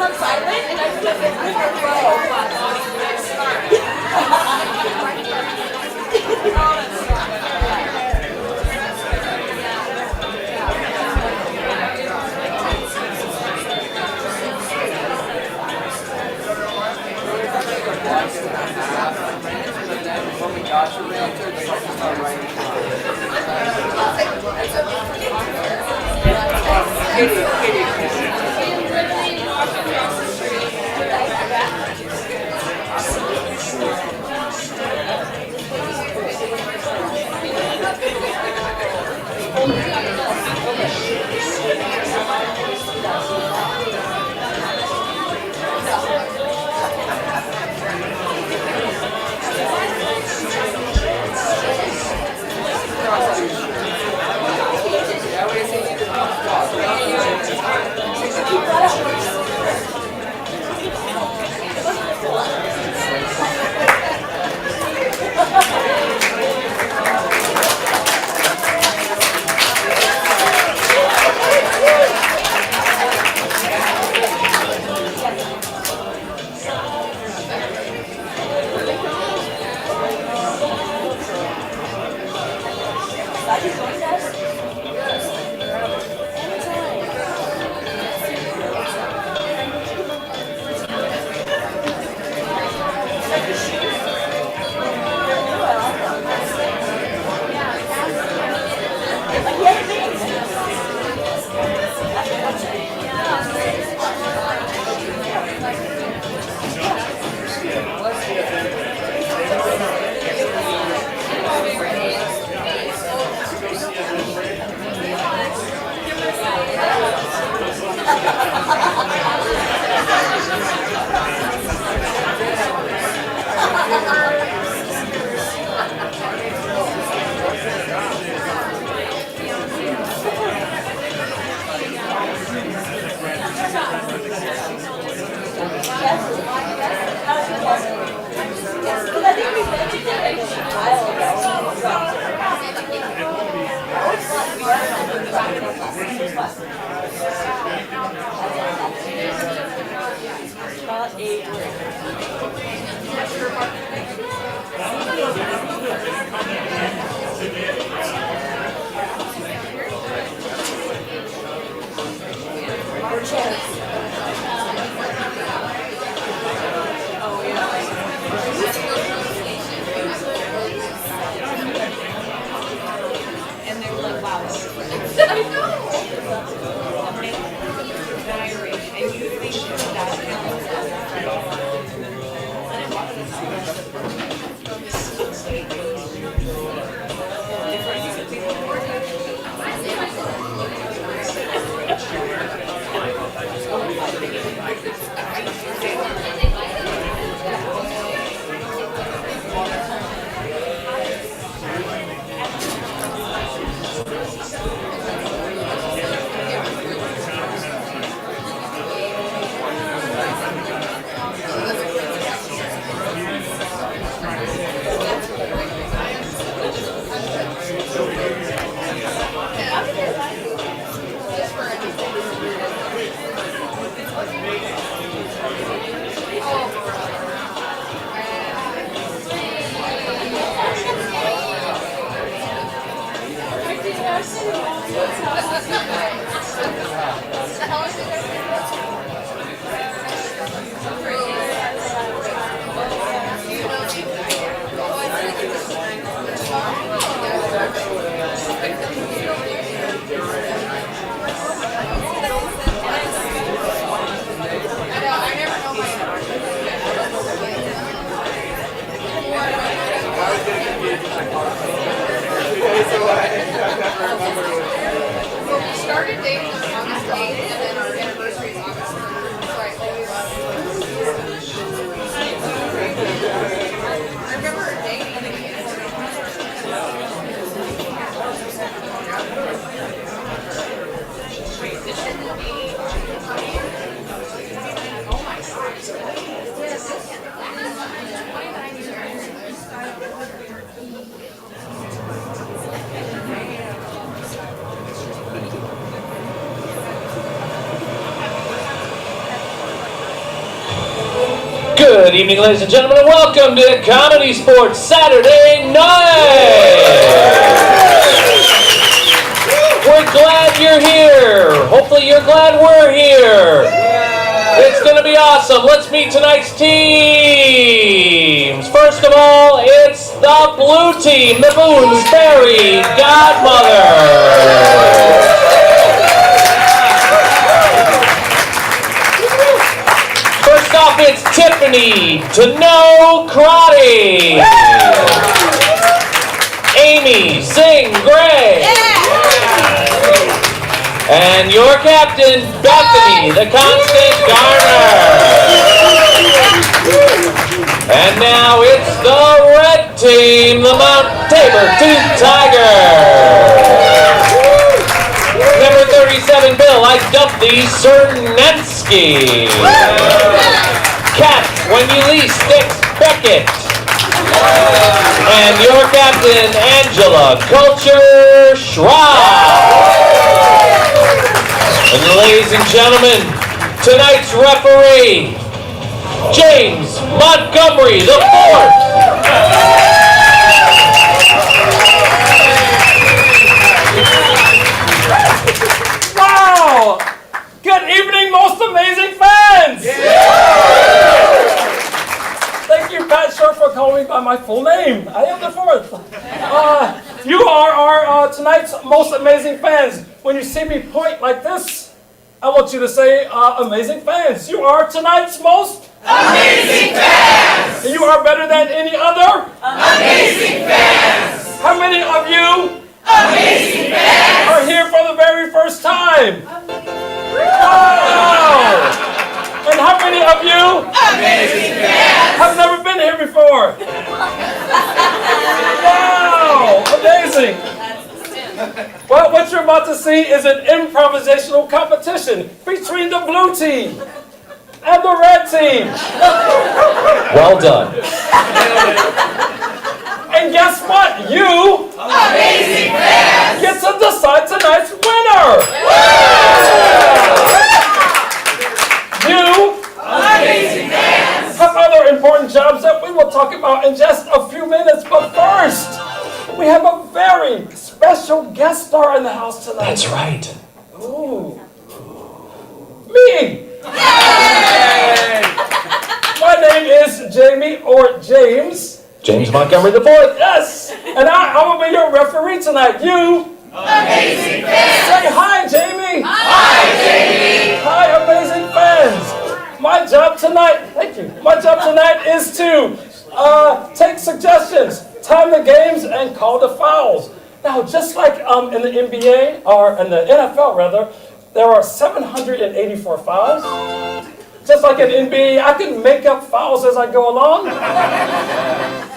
on silent, and I put it in the started dating on August 8th, and then our anniversary is August 3rd. So I always I remember dating. Oh my gosh. Good evening, ladies and gentlemen, and welcome to Comedy Sports Saturday Night! We're glad you're here. Hopefully you're glad we're here. It's going to be awesome. Let's meet tonight's teams. First of all, it's the blue team, the Boonesbury Godmother. First off, it's Tiffany to know karate. Amy Sing Gray. And your captain, Bethany, the constant Garner. And now it's the red team, the Mount Tabor Tooth Tiger. Number 37, Bill, I dubbed thee Cernetsky. Cat, when you least expect it. And your captain, Angela Culture Schwab. And ladies and gentlemen, tonight's referee, James Montgomery the Fourth. Wow! Good evening, most amazing fans! Thank you, Pat Short, for calling me by my full name. I am the fourth. You are our tonight's most amazing fans. When you see me point like this, I want you to say, amazing fans. You are tonight's most amazing fans! You are better than any other Amazing fans! How many of you Amazing fans! are here for the very first time? Wow! And how many of you Amazing fans! have never been here before? Wow! Amazing! Well, what you're about to see is an improvisational competition between the blue team and the red team. Well done. And guess what? You Amazing fans! get to decide tonight's winner. You Amazing fans! have other important jobs that we will talk about in just a few minutes. But first, we have a very special guest star in the house tonight. That's right. Ooh. Me! My name is Jamie, or James. James Montgomery the Fourth. Yes! And I will be your referee tonight. You Amazing fans! say hi, Jamie! Hi, Jamie! Hi, amazing fans! My job tonight, thank you. My job tonight is to take suggestions, time the games, and call the fouls. Now, just like in the NBA, or in the NFL rather, there are 784 fouls. Just like in NBA, I can make up fouls as I go along.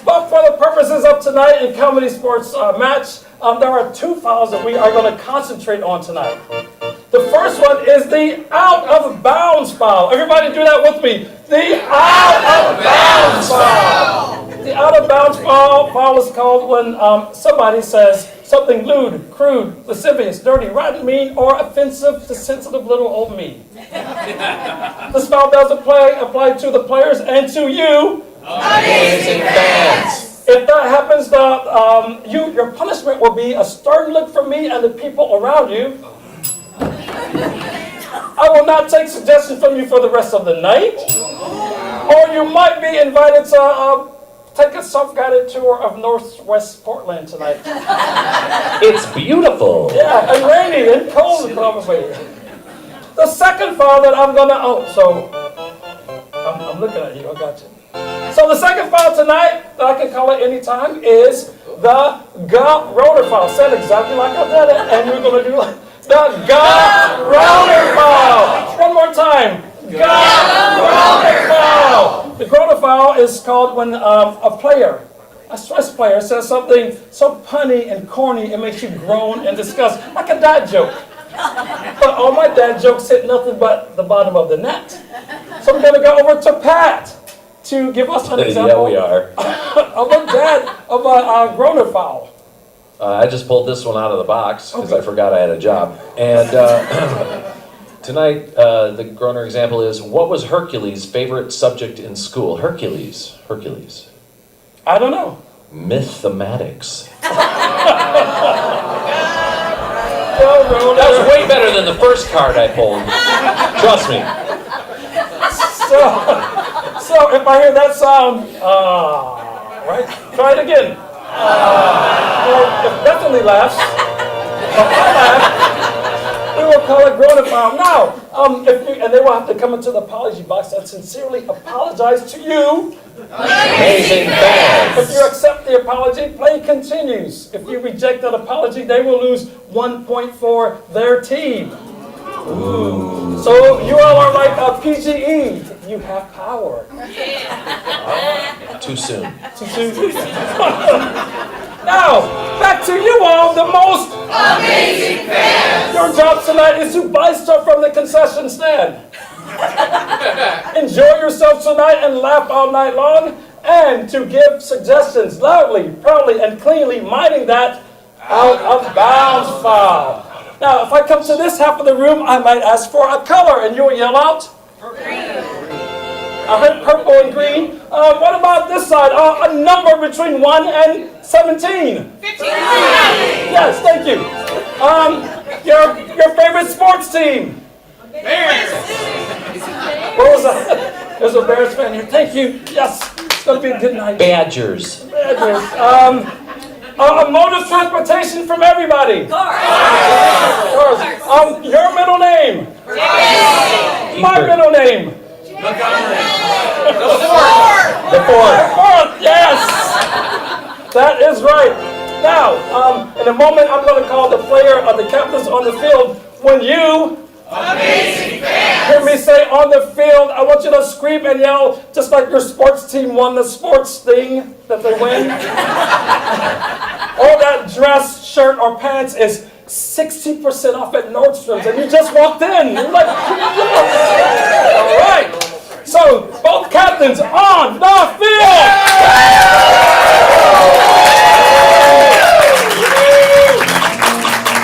But for the purposes of tonight in Comedy Sports match, there are two fouls that we are going to concentrate on tonight. The first one is the out of bounds foul. Everybody do that with me. The out of bounds foul. The out of bounds foul is called when somebody says something lewd, crude, lascivious, dirty, rotten, mean, or offensive to sensitive little old me. This foul does apply to the players and to you, Amazing fans! If that happens, your punishment will be a stern look from me and the people around you. I will not take suggestions from you for the rest of the night. Or you might be invited to take a self-guided tour of Northwest Portland tonight. It's beautiful. Yeah, and rainy and cold probably. The second foul that I'm gonna, I'm looking at you, I got you. So the second foul tonight, that I can call it any time, is the roller foul. Said exactly like I did it, and we're gonna do the roller foul. One more time. Roller foul. The roller foul is called when a player, a stress player, says something so punny and corny it makes you groan and disgust, like a dad joke. But all my dad jokes hit nothing but the bottom of the net. So I'm gonna go over to Pat to give us an example. Yeah, we are. of a groaner foul. I just pulled this one out of the box because I forgot I had a job. And Tonight, the Groner example is, what was Hercules' favorite subject in school? Hercules. I don't know. Mathematics. That was way better than the first card I pulled. Trust me. So if I hear that sound, right? Try it again. If Bethany laughs, if I laugh, we will call it grown-up foul. Now, and they will have to come into the apology box and sincerely apologize to you. Amazing fans. If you accept the apology, play continues. If you reject that apology, they will lose 1 point for their team. Ooh. So you all are like a PGE. You have power. Too soon. Now, back to you all, the most amazing fans. Your job tonight is to buy stuff from the concession stand. Enjoy yourself tonight and laugh all night long, and to give suggestions loudly, proudly, and cleanly, minding that out of bounds foul. Now, if I come to this half of the room, I might ask for a color, and you'll yell out? Green. I heard purple and green. What about this side? A number between 1 and 17. 15. Yes, thank you. Your favorite sports team? Bears. What was that? There's a Bears fan here. Thank you. Yes, it's going to be a good night. Badgers. A mode of transportation from everybody. Cars. Your middle name. My middle name. The fourth. Yes. That is right. Now, in a moment, I'm going to call the player of the captains on the field. When you amazing fans. hear me say on the field, I want you to scream and yell just like your sports team won the sports thing that they win. All that dress, shirt, or pants is 60% off at Nordstrom's, and you just walked in. You're like, all right. So, both captains on the field.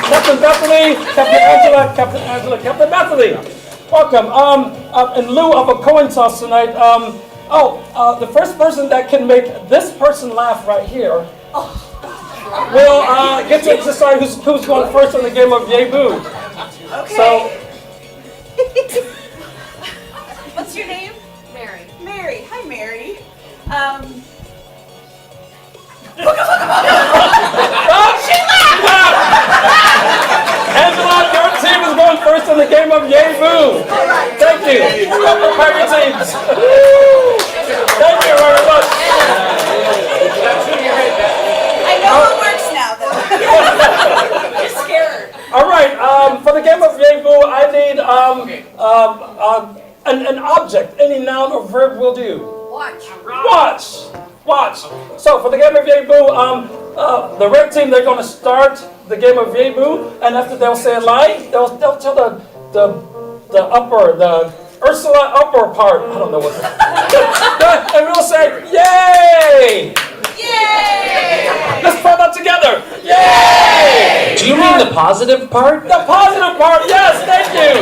Captain Bethany, Captain Angela, Captain Bethany. Welcome. In lieu of a coin toss tonight, the first person that can make this person laugh right here will get to decide who's going first in the game of Yay Boo. Okay. So, what's your name? Mary. Mary. Hi, Mary. Angela, your team is going first in the game of Yay Boo. Thank you. Prepare your teams. Thank you very much. I know it works now, though. You're scared. All right. For the game of Yay Boo, I need an object. Any noun or verb will do. Watch. So for the game of Yay Boo, the red team, they're going to start the game of Yay Boo, and after they'll say a line, they'll tell the Ursula upper part. I don't know what. And we'll say yay! Yay! Let's put that together. Yay! Do you mean the positive part? The positive part, yes, thank you.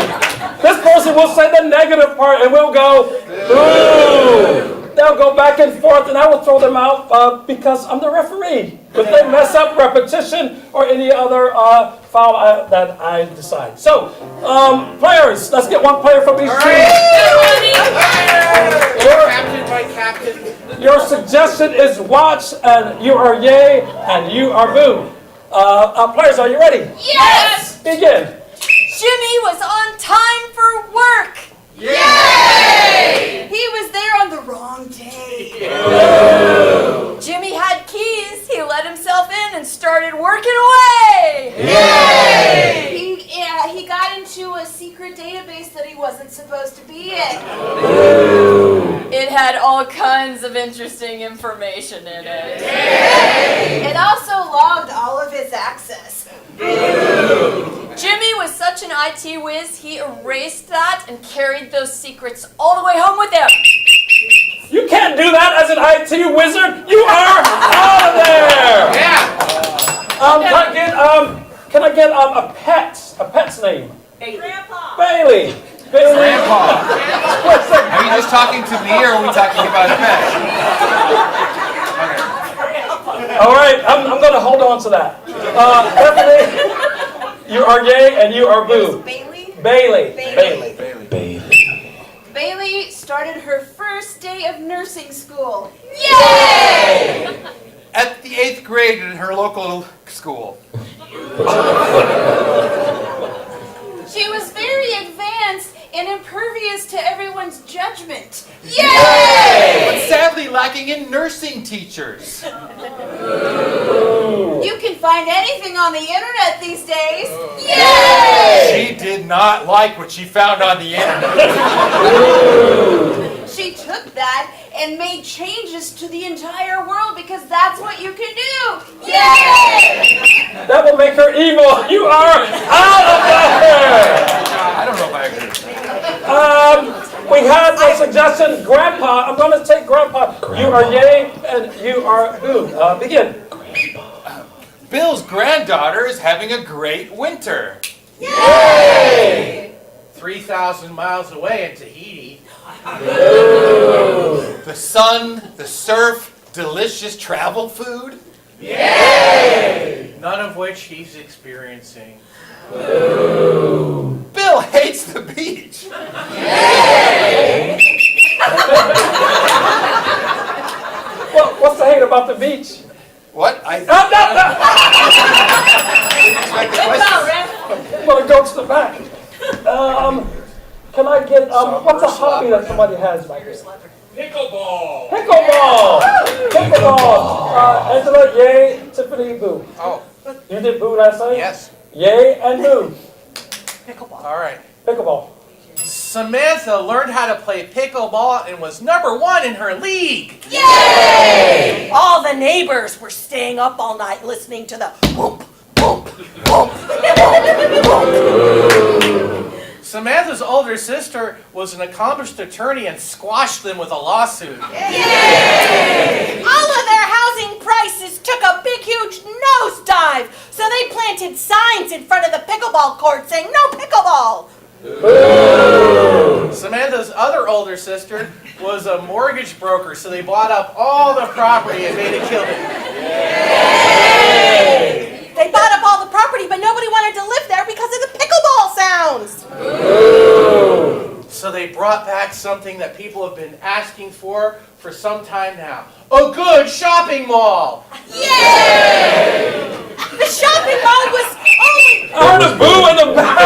This person will say the negative part, and we'll go boo. They'll go back and forth, and I will throw them out because I'm the referee. If they mess up repetition or any other foul that I decide. So, players, let's get one player from each team. Your suggestion is watch, and you are yay, and you are boo. Players, are you ready? Yes! Begin. Jimmy was on time for work. Yay! He was there on the wrong day. Jimmy had keys. He let himself in and started working away. Yay! He got into a secret database that he wasn't supposed to be in. It had all kinds of interesting information in it. Yay! It also logged all of his access. Jimmy was such an IT whiz, he erased that and carried those secrets all the way home with him. You can't do that as an IT wizard. You are out of there. Yeah! Can I get a pet's name? Grandpa. Bailey. Bailey. Grandpa, are you just talking to me or are we talking about Pet? All right, I'm going to hold on to that. Bethany, you are yay and you are boo. Bailey? Bailey. Bailey. Bailey started her first day of nursing school. Yay! At the 8th grade in her local school. She was very advanced and impervious to everyone's judgment. But sadly lacking in nursing teachers. You can find anything on the internet these days. She did not like what she found on the internet. She took that and made changes to the entire world because that's what you can do. Yay! That will make her evil. You are out of there. I don't know if I agree with that. We had a suggestion, Grandpa. I'm going to take Grandpa. You are yay and you are boo. Begin. Bill's granddaughter is having a great winter. Yay! 3,000 miles away in Tahiti. The sun, the surf, delicious travel food. None of which he's experiencing. Bill hates the beach. What's the hate about the beach? What? I No. didn't expect the question. I'm going to go to the back. Can I get, what's a hobby that somebody has back here? Pickleball. Pickleball! Angela, yay. Tiffany, boo. Oh, You did boo last night? yes. Yay and boo. All right. Pickleball. Samantha learned how to play pickleball and was #1 in her league. All the neighbors were staying up all night listening to the whoop. Samantha's older sister was an accomplished attorney and squashed them with a lawsuit. All of their housing prices took a big, huge nosedive, so they planted signs in front of the pickleball court saying, "No pickleball." Samantha's other older sister was a mortgage broker, so they bought up all the property and made a killing. They bought up all the property, but nobody wanted to live there because of the pickleball sounds. So they brought back something that people have been asking for some time now. A good shopping mall! The shopping mall was only... I heard a boo in the back.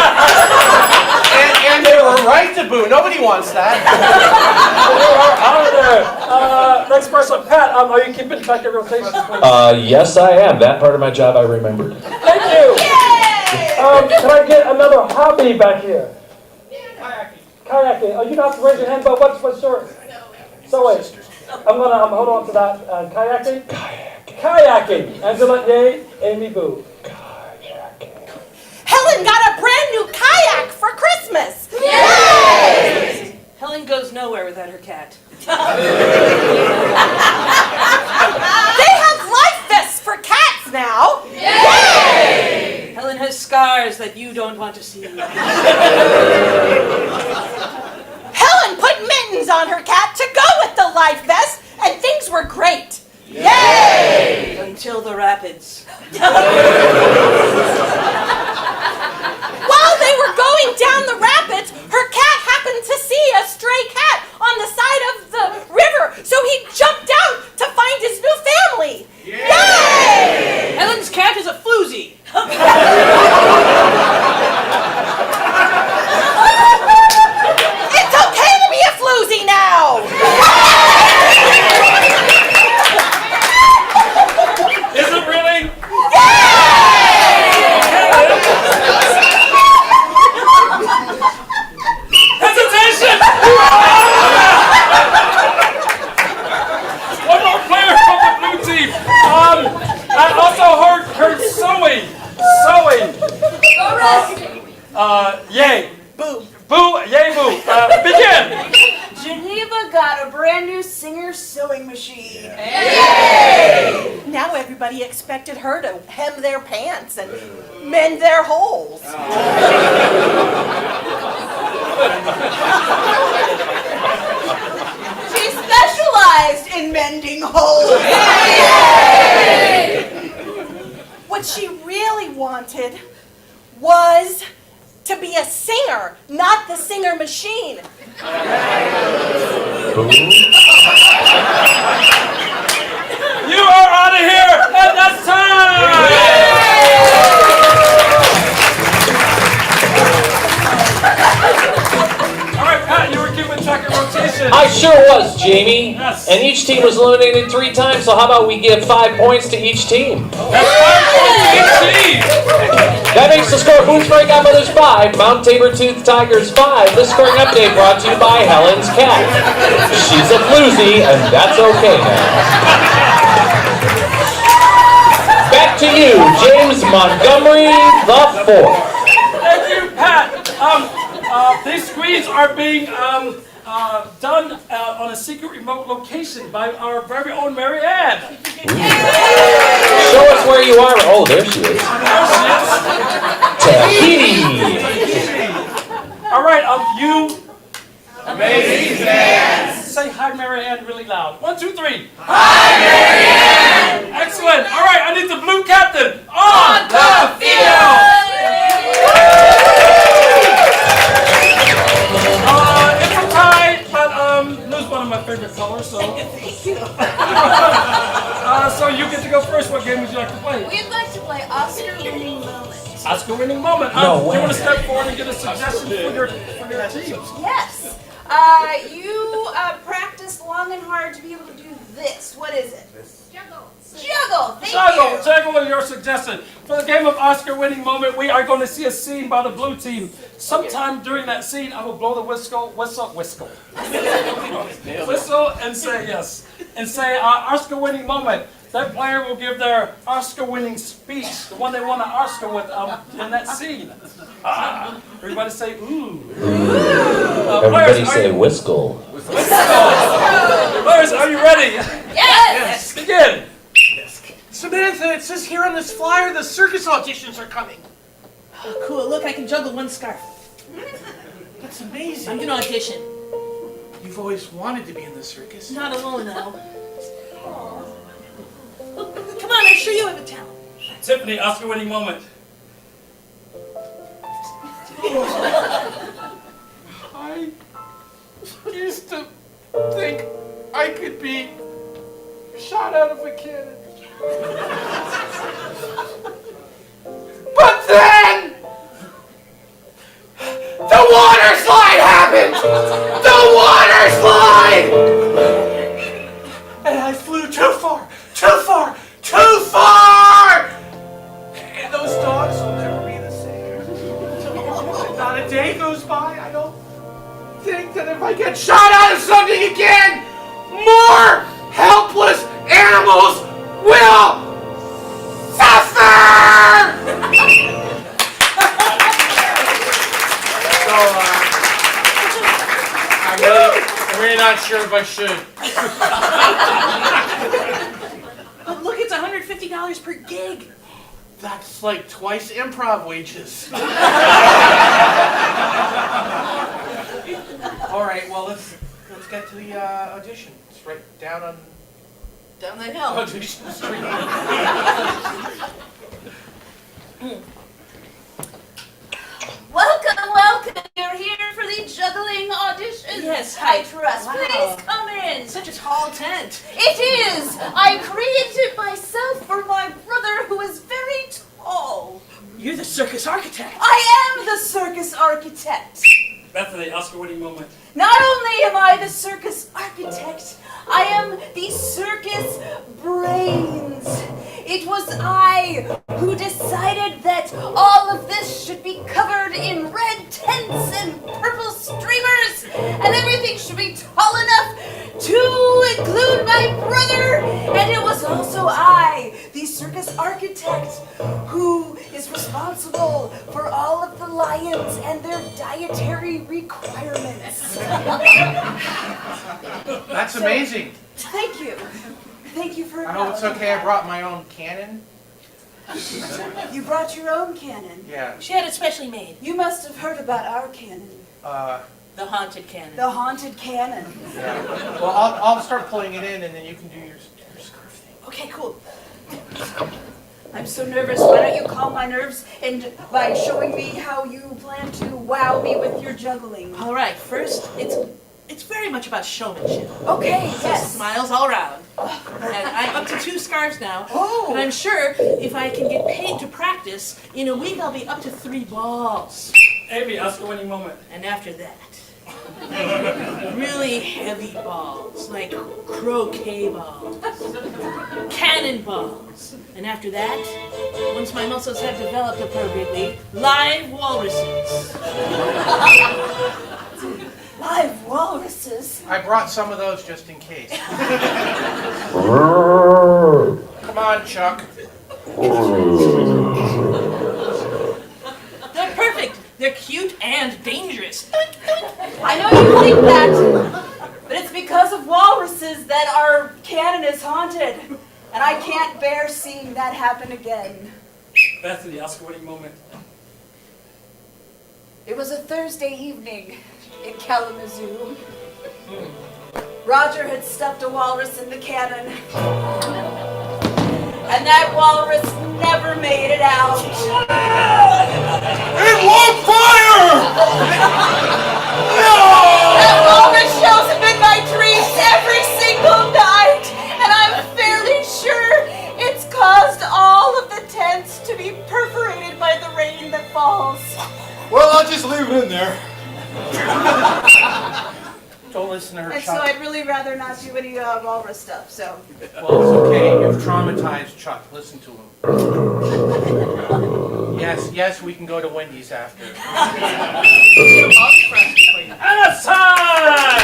And they were right to boo. Nobody wants that. You are out of there. Next person, Pat, are you keeping track of rotations, please? Yes, I am. That part of my job I remembered. Thank you. Can I get another hobby back here? Kayaking. Oh, you don't have to raise your hand, but what's yours? So wait. I'm hold on to that. Kayaking? Kayaking. Angela, yay. Amy, boo. Helen got a brand new kayak for Christmas. Helen goes nowhere without her cat. They have life vests for cats now. Helen has scars that you don't want to see. Helen put mittens on her cat to go with the life vest, and things were great. Until the rapids. While they were going down the rapids, her cat happened to see a stray cat on the side of the river, so he jumped out to find his new family. Yay! Helen's cat is a floozy. It's okay to be a floozy now. Is it really? Hesitation! One more player from the blue team. I also heard sewing. Yay. Boo. Boo, yay, boo. Begin. Janine Eva got a brand new Singer sewing machine. Yay! Now everybody expected her to hem their pants and mend their holes. She specialized in mending holes. What she really wanted was to be a singer, not the singer machine. You are out of here, and that's time! All right, Pat, you were keeping track of rotation. I sure was, Jamie. Yes. And each team was eliminated 3 times, so how about we give 5 points to each team? That's 5 points to each team. That makes the score Boonesbury Godmothers 5, Mount Tabor-Toothed Tigers 5. This scoring update brought to you by Helen's Cat. She's a floozy, and that's okay now. Back to you, James Montgomery the 4th. Thank you, Pat. These screens are being done on a secret remote location by our very own Mary Ann. Show us where you are. Oh, there she is. Tahiti. All right, you. Amazing fans. Say hi, Mary Ann, really loud. 1, 2, 3. Hi, Mary Ann. Excellent. All right, I need the blue captain on the field. It's a tie, but blue's one of my favorite colors, so. Thank you. So you get to go first. What game would you like to play? We'd like to play Oscar-winning moment. Oscar-winning moment. No Do way. you want to step forward and get a suggestion for your team? Yes. You practiced long and hard to be able to do this. What is it? Juggle. Juggle. Thank you. Juggle is your suggestion. For the game of Oscar-winning moment, we are going to see a scene by the blue team. Sometime during that scene, I will blow the whistle, and say yes. And say Oscar-winning moment. That player will give their Oscar-winning speech, the one they won an Oscar with in that scene. Everybody say ooh. Everybody say whiskle. Players, are you ready? Yes. Begin. Samantha, it says here on this flyer the circus auditions are coming. Oh, cool. Look, I can juggle one scarf. That's amazing. I'm gonna audition. You've always wanted to be in the circus. Not alone, though. Come on, I'm sure you have a talent. Tiffany, Oscar-winning moment. I used to think I could be shot out of a cannon. But then the water slide happened! The water slide! And I flew too far, too far, too far! And those dogs will never be the same. Not a day goes by, I don't think that if I get shot out of something again, more helpless animals will suffer! So, I'm really not sure if I should. But look, it's $150 per gig. That's like twice improv wages. All right, well let's get to the audition. It's right down the hill. Audition Street. Welcome. You're here for the juggling audition. Yes, I trust. wow. Please come in. Such a tall tent. It is. I created it myself for my brother, who is very tall. You're the circus architect. I am the circus architect. Bethany, Oscar-winning moment. Not only am I the circus architect, I am the circus brains. It was I who decided that all of this should be covered in red tents and purple streamers, and everything should be tall enough to include my brother. And it was also I, the circus architect, who is responsible for all of the lions and their dietary requirements. That's amazing. Thank you. Thank you for I hope it's okay. I brought my own cannon. You brought your own cannon. Yeah. She had it specially made. You must have heard about our cannon. The haunted cannon. The haunted cannon. Yeah. Well, I'll start pulling it in, and then you can do your scarf thing. Okay, cool. I'm so nervous. Why don't you calm my nerves and by showing me how you plan to wow me with your juggling? All right, first, it's very much about showmanship. Okay, So yes. smiles all around. And I'm up to 2 scarves now. Oh. But I'm sure if I can get paid to practice, in a week I'll be up to 3 balls. Amy, ask a winning moment. And after that, really heavy balls, like croquet balls, cannonballs. And after that, once my muscles have developed appropriately, live walruses. Live walruses. I brought some of those just in case. Come on, Chuck. They're perfect. They're cute and dangerous. I know you think that, but it's because of walruses that our cannon is haunted. And I can't bear seeing that happen again. Bethany, ask a winning moment. It was a Thursday evening in Kalamazoo. Roger had stuffed a walrus in the cannon. And that walrus never made it out. It won't fire! That walrus shows up in my dreams every single night. And I'm fairly sure it's caused all of the tents to be perforated by the rain that falls. Well, I'll just leave it in there. Don't listen to her, And so Chuck. I'd really rather not do any walrus stuff, so. Well, it's okay. You've traumatized Chuck. Listen to him. Yes, we can go to Wendy's after. And it's time!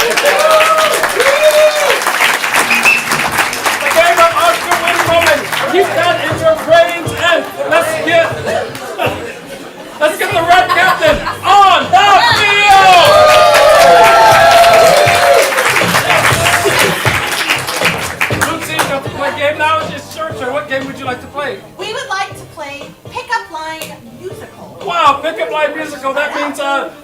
The game of Oscar winning moment. Keep that in your brains and let's get the red captain on the field! Lucy, you have to play game now. It's your turn. What game would you like to play? We would like to play Pickup Line Musical. Wow, pickup line musical. That means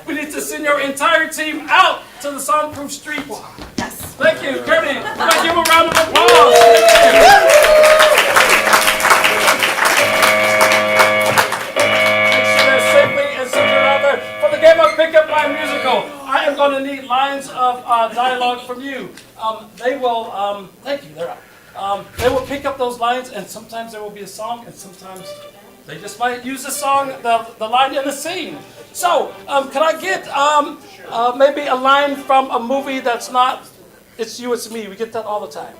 we need to send your entire team out to the soundproof streets. Yes. Thank you, Kirby. Can I give a round of applause? Make sure they're safely and secure out there. For the game of pickup line musical, I am going to need lines of dialogue from you. They will. Thank you. They're out. They will pick up those lines, and sometimes there will be a song, and sometimes they just might use the song, the line in the scene. So, can I get maybe a line from a movie that's not It's You, It's Me? We get that all the time.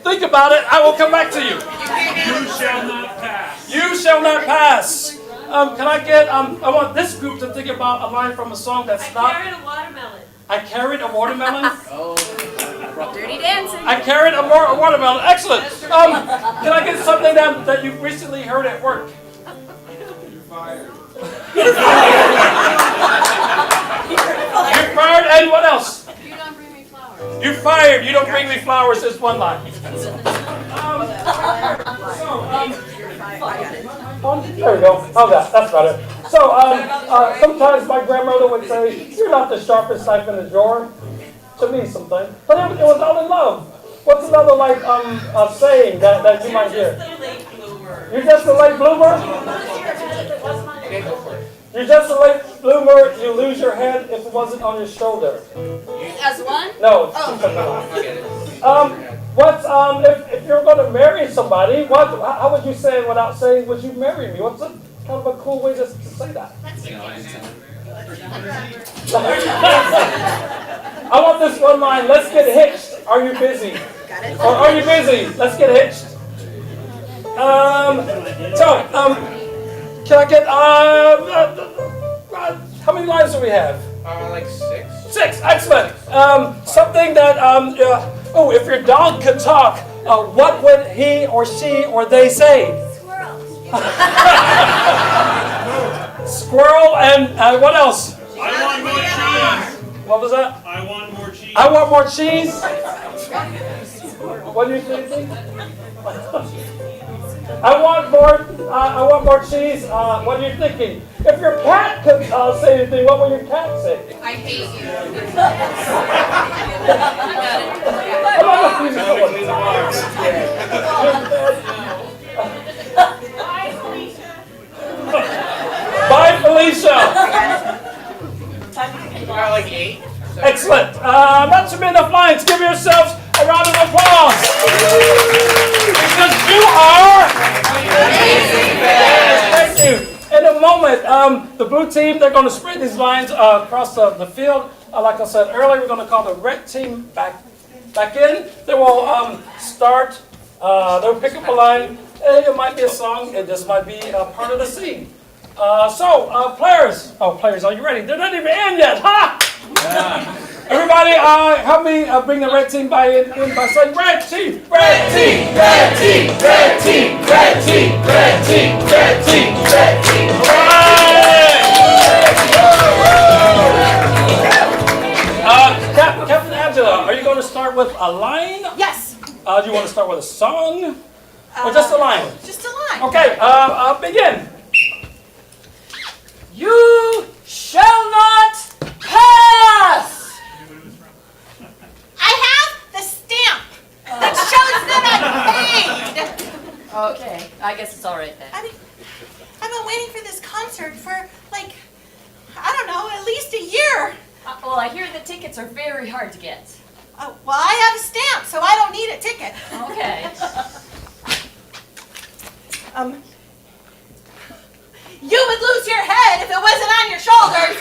Think about it. I will come back to you. You shall not pass. You shall not pass. Can I get, I want this group to think about a line from a song that's I not... carried a watermelon. I carried a watermelon. Dirty dancing. I carried a watermelon. Excellent. Can I get something that you recently heard at work? You're fired. You're fired, and what else? You don't bring me flowers. You're fired. You don't bring me flowers is one line. There we go. Oh, that's better. So, sometimes my grandmother would say, "You're not the sharpest knife in the drawer." To me, sometimes, but it was all in love. What's another saying that you might hear? You're just a late bloomer. You're just a late bloomer. You lose your head if it wasn't on your shoulder. As one? No. What's if you're going to marry somebody? How would you say it without saying "Would you marry me"? What's kind of a cool way to say that? I want this one line. Let's get hitched. Are you busy? Got it? Or are you busy? Let's get hitched. Can I get how many lines do we have? Like 6. 6. Excellent. Something that if your dog could talk, what would he or she or they say? Squirrel. Squirrel and what else? I want more cheese. What was that? I want more cheese. I want more cheese. What do you think? I want more cheese. What are you thinking? If your cat could say anything, what will your cat say? I hate you. Come on, let's use it. Bye, Felicia. Like 8. Excellent. That should be enough lines. Give yourselves a round of applause. Because you are amazing. Thank you. In a moment, the blue team, they're going to spread these lines across the field. Like I said earlier, we're going to call the red team back in. They will start. They'll pick up a line. It might be a song. It just might be a part of the scene. Players. Oh, players, are you ready? They're not even in yet. Ha! Yeah. Everybody, help me bring the red team by saying red team, red team, red team, red team, red team, red team, red team, red team. Captain Angela, are you going to start with a line? Yes. Do you want to start with a song? Or just a line? Just a line. Okay, begin. You shall not pass! I have the stamp that shows that I paid. Okay, I guess it's all right then. I've been waiting for this concert for, like, I don't know, at least a year. Well, I hear the tickets are very hard to get. Well, I have a stamp, so I don't need a ticket. Okay. You would lose your head if it wasn't on your shoulders.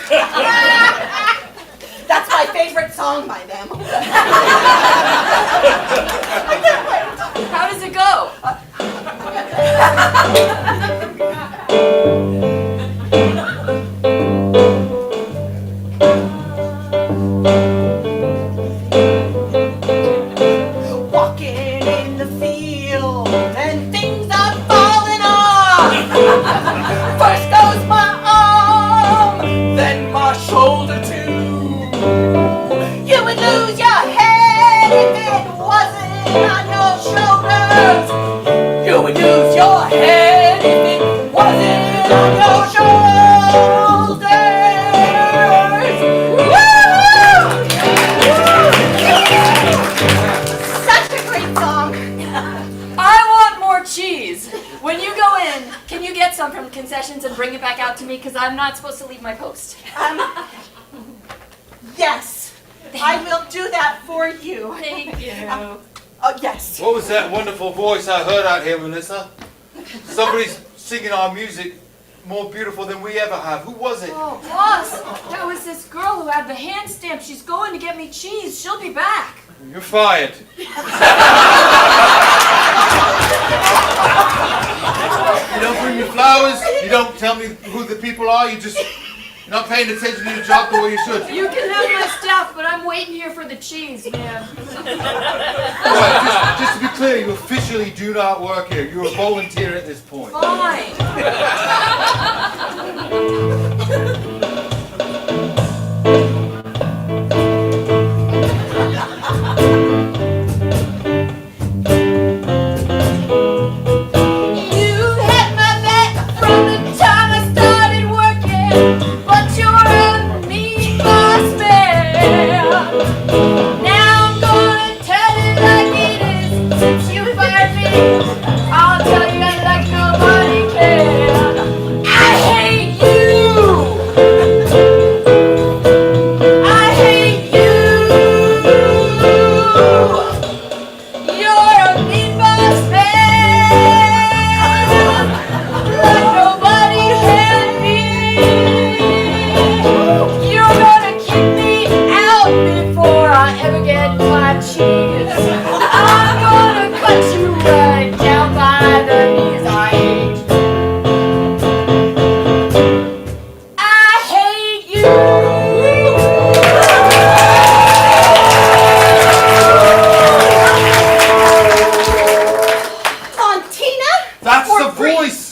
That's my favorite song by them. How does it go? Walking in the field and things are falling off. First goes my arm, then my shoulder too. You would lose your head if it wasn't on your shoulders. You would lose your head if it wasn't on your shoulders. Woo! Such a great song. I want more cheese. When you go in, can you get some from the concessions and bring it back out to me? Because I'm not supposed to leave my post. Yes, I will do that for you. Thank you. Oh, yes. What was that wonderful voice I heard out here, Melissa? Somebody's singing our music more beautiful than we ever have. Who was it? Oh, boss, that was this girl who had the hand stamp. She's going to get me cheese. She'll be back. You're fired. You don't bring me flowers. You don't tell me who the people are. You're not paying attention to your job the way you should. You can have my stuff, but I'm waiting here for the cheese, man. Right, just to be clear, you officially do not work here. You're a volunteer at this point. Fine. I'll tell you like nobody can. I hate you. I hate you. You're a mean boss man, like nobody can be. You're gonna kick me out before I ever get my cheese. I'm gonna cut you right down by the knees. I hate you. Fontina? That's the voice.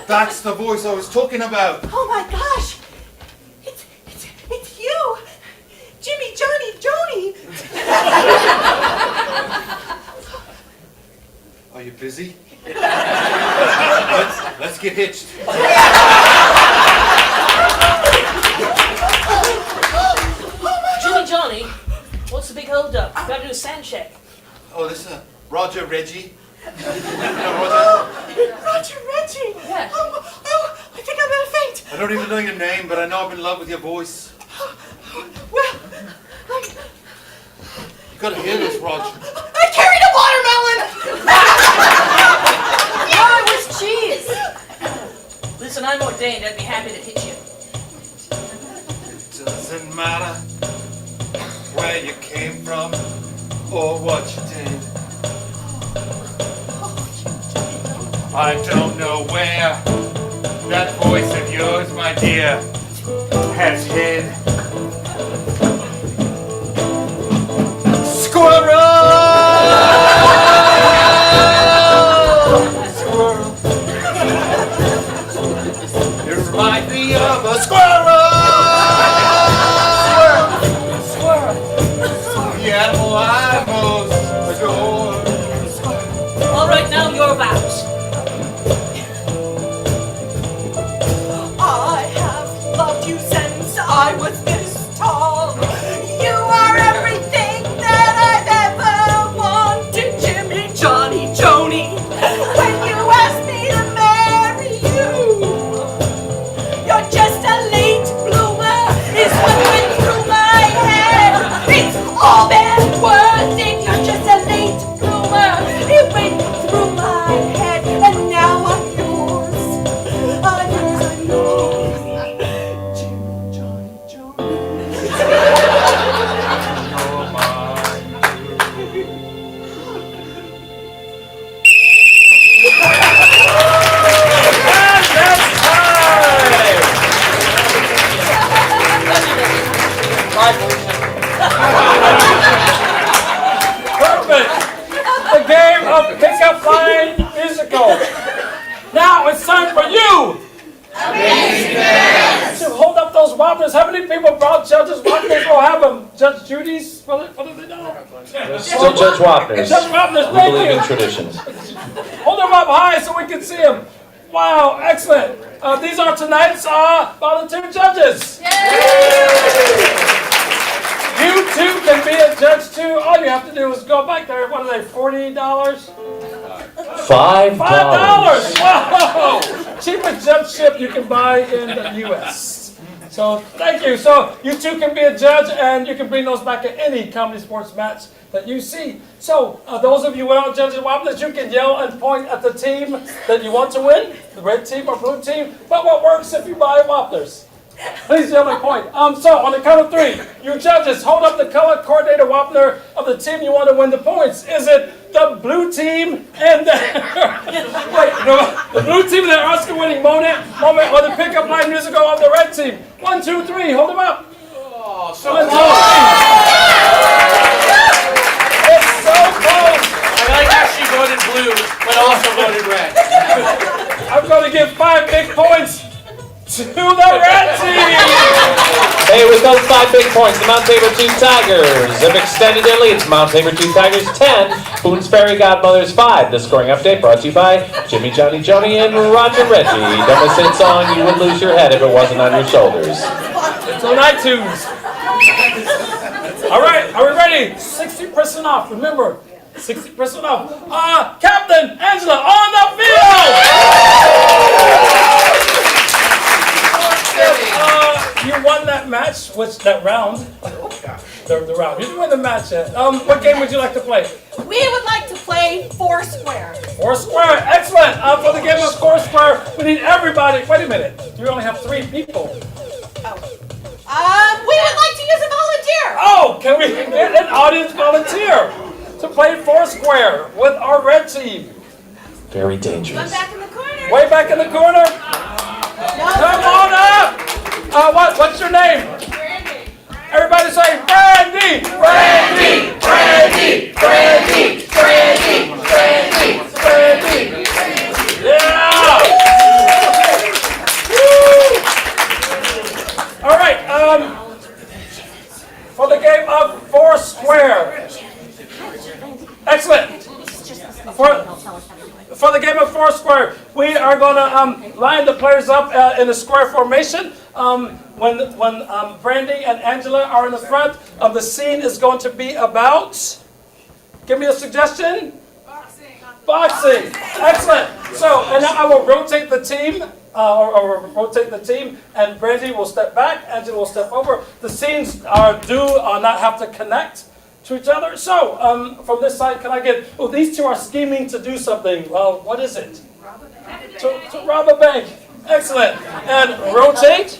That's the voice I was talking about. Oh my gosh. It's you. Jimmy, Johnny, Joni. Are you busy? Let's get hitched. Jimmy Johnny, what's the big hold up? Gotta do a sound check. Oh, this is Roger Reggie. You know Roger? Roger Reggie! Yeah. I think I'm gonna faint. I don't even know your name, but I know I'm in love with your voice. Well, You gotta hear this, Roger. I carried a watermelon! No, it was cheese. Listen, I'm ordained. I'd be happy to hit you. It doesn't matter where you came from or what you did. I don't know where that voice of yours, my dear, has hid. Squirrel! You remind me of a squirrel! The animal I most adore. All right, now your vows. I have loved you since I was this tall. You are everything that I've ever wanted, Jimmy, Johnny, Joni. When you asked me to marry you, you're just a late bloomer, is what went through my head. It's all bad words, and you're just a late bloomer. It went through my head, and now I'm yours. I'm yours, I'm yours. Jimmy, Johnny, Joni. You're mine. And that's time! Perfect! The game of Pickup Line Musical. Now it's time for you! To hold up those wobblers. How many people brought Judge's wobblers? We'll have them. Judge Judy's? What do they know? Still Judge Wapners. Judge Wapners, We thank believe in you. traditions. Hold them up high so we can see them. Wow, excellent. These are tonight's volunteer judges. You too can be a judge too. All you have to do is go back there. What are they, $40? $5. $5! Whoa! Cheapest judgeship you can buy in the U.S. So thank you. So you too can be a judge, and you can bring those back at any comedy sports match that you see. So those of you who are judging wobblers, you can yell and point at the team that you want to win, the red team or blue team. But what works if you buy wobblers? Please yell and point. So on the count of 3, you judges hold up the color-coordinated wobbler of the team you want to win the points. Is it the blue team and the the blue team and their Oscar-winning moment, or the Pickup Line Musical of the red team? 1, 2, 3. Hold them up. Oh, so 1, 2, 3. close. It's so close. I like how she voted blue, but also voted red. I'm going to give 5 big points to the red team. Hey, with those 5 big points, the Mount Tabor 2 Tigers have extended their lead. It's Mount Tabor 2 Tigers 10, Boone's Fairy Godmothers 5. The scoring update brought to you by Jimmy, Johnny, Joni, and Roger Reggie. Don't miss that song, you would lose your head if it wasn't on your shoulders. It's on iTunes. All right, are we ready? 60% off. Remember, 60% off. Captain Angela on the field. You won that match, that round. The round. You didn't win the match yet. What game would you like to play? We would like to play Foursquare. Foursquare, excellent. For the game of Foursquare, we need everybody. Wait a minute. We only have 3 people. We would like to use a volunteer. Oh, can we get an audience volunteer to play Foursquare with our red team? Very dangerous. Back in the corner. Way back in the corner. Come on up. What's your name? Brandy. Everybody say Brandy. Brandy. Brandy. Brandy. Brandy. Brandy. Brandy. Yeah. Woo. All right. For the game of Foursquare, line the players up in a square formation. When Brandy and Angela are in the front, the scene is going to be about. Give me a suggestion. Boxing. Excellent. So, and now I will rotate the team. Or rotate the team, and Brandy will step back, Angela will step over. The scenes do not have to connect to each other. So, from this side, can I get, these two are scheming to do something. Well, what is it? Rob a bank. To rob a bank. Excellent. And rotate.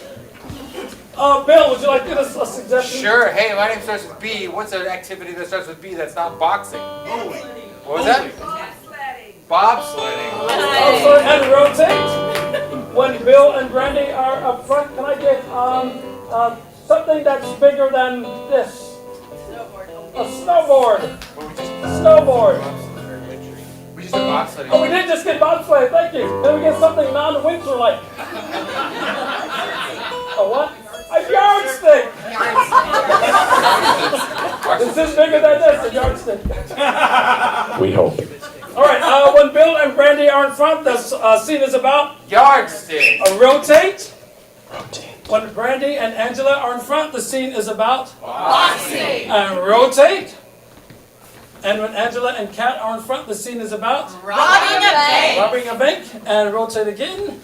Bill, would you like to give us a suggestion? Sure. Hey, my name starts with B. What's an activity that starts with B that's not boxing? What was that? Bobsledding. And rotate. When Bill and Brandy are up front, can I get something that's bigger than this? A snowboard. Snowboard. We just did bobsledding. Oh, we did just get bobsledding. Thank you. Then we get something non-winter like. A what? A yardstick. Is this bigger than this? A yardstick. We hope. All right. When Bill and Brandy are in front, the scene is about Yardstick. rotate. When Brandy and Angela are in front, the scene is about Boxing. and rotate. And when Angela and Kat are in front, the scene is about Robbing a bank. robbing a bank. And rotate again.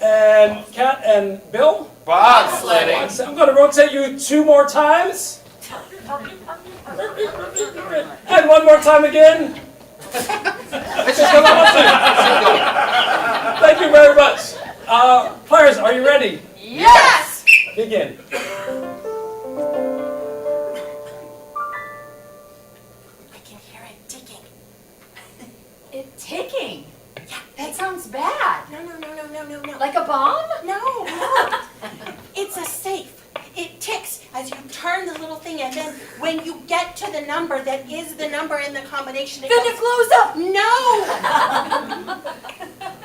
And Kat and Bill. Bobsledding. So I'm going to rotate you 2 more times. And 1 more time again. Thank you very much. Players, are you ready? Yes. Begin. I can hear it ticking. It ticking. That sounds bad. No. Like a bomb? No. It's a safe. It ticks as you turn the little thing, and then when you get to the number that is the number in the combination, Then it blows up. No!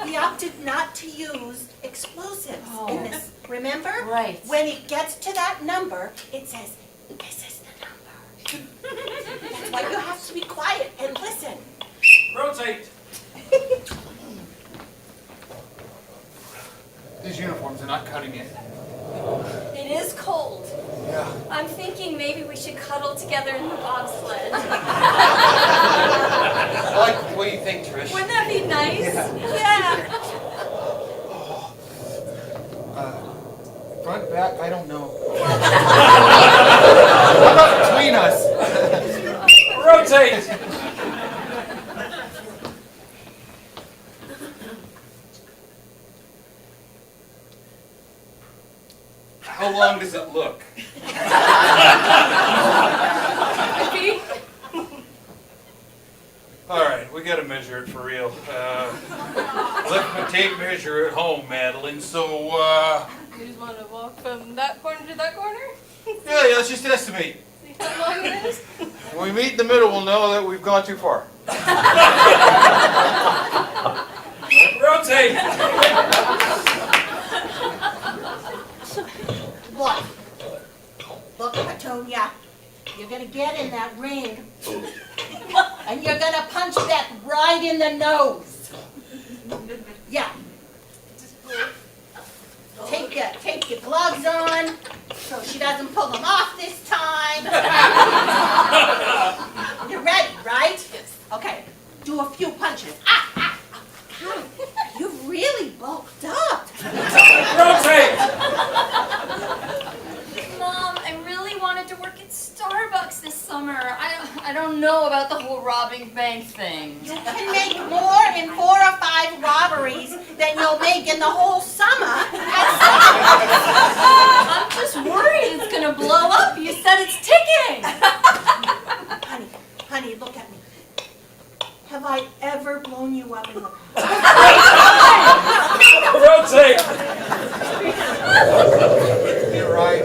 We opted not to use explosives in this. Remember? Right. When it gets to that number, it says, "This is the number." That's why you have to be quiet and listen. Rotate. These uniforms are not cutting it. It is cold. Yeah. I'm thinking maybe we should cuddle together in the bobsled. I like the way you think, Trish. Wouldn't that be nice? Yeah. Front, back, I don't know. What about between us? Rotate. How long does it look? All right, we gotta measure it for real. Let my tape measure at home, Madeline. So, You just want to walk from that corner to that corner? yeah, let's just estimate. See how long it is? When we meet in the middle, we'll know that we've gone too far. Rotate. Look, Petunia, you're gonna get in that ring, and you're gonna punch that right in the nose. Yeah. Take your gloves on, so she doesn't pull them off this time. You're ready, right? Yes. Okay. Do a few punches. God, you've really bulked up. Rotate. Mom, I really wanted to work at Starbucks this summer. I don't know about the whole robbing bank thing. You can make more in 4 or 5 robberies than you'll make in the whole summer at I'm just worried it's gonna blow up. You said it's ticking. Honey, look at me. Have I ever blown you up in the Rotate. You're right.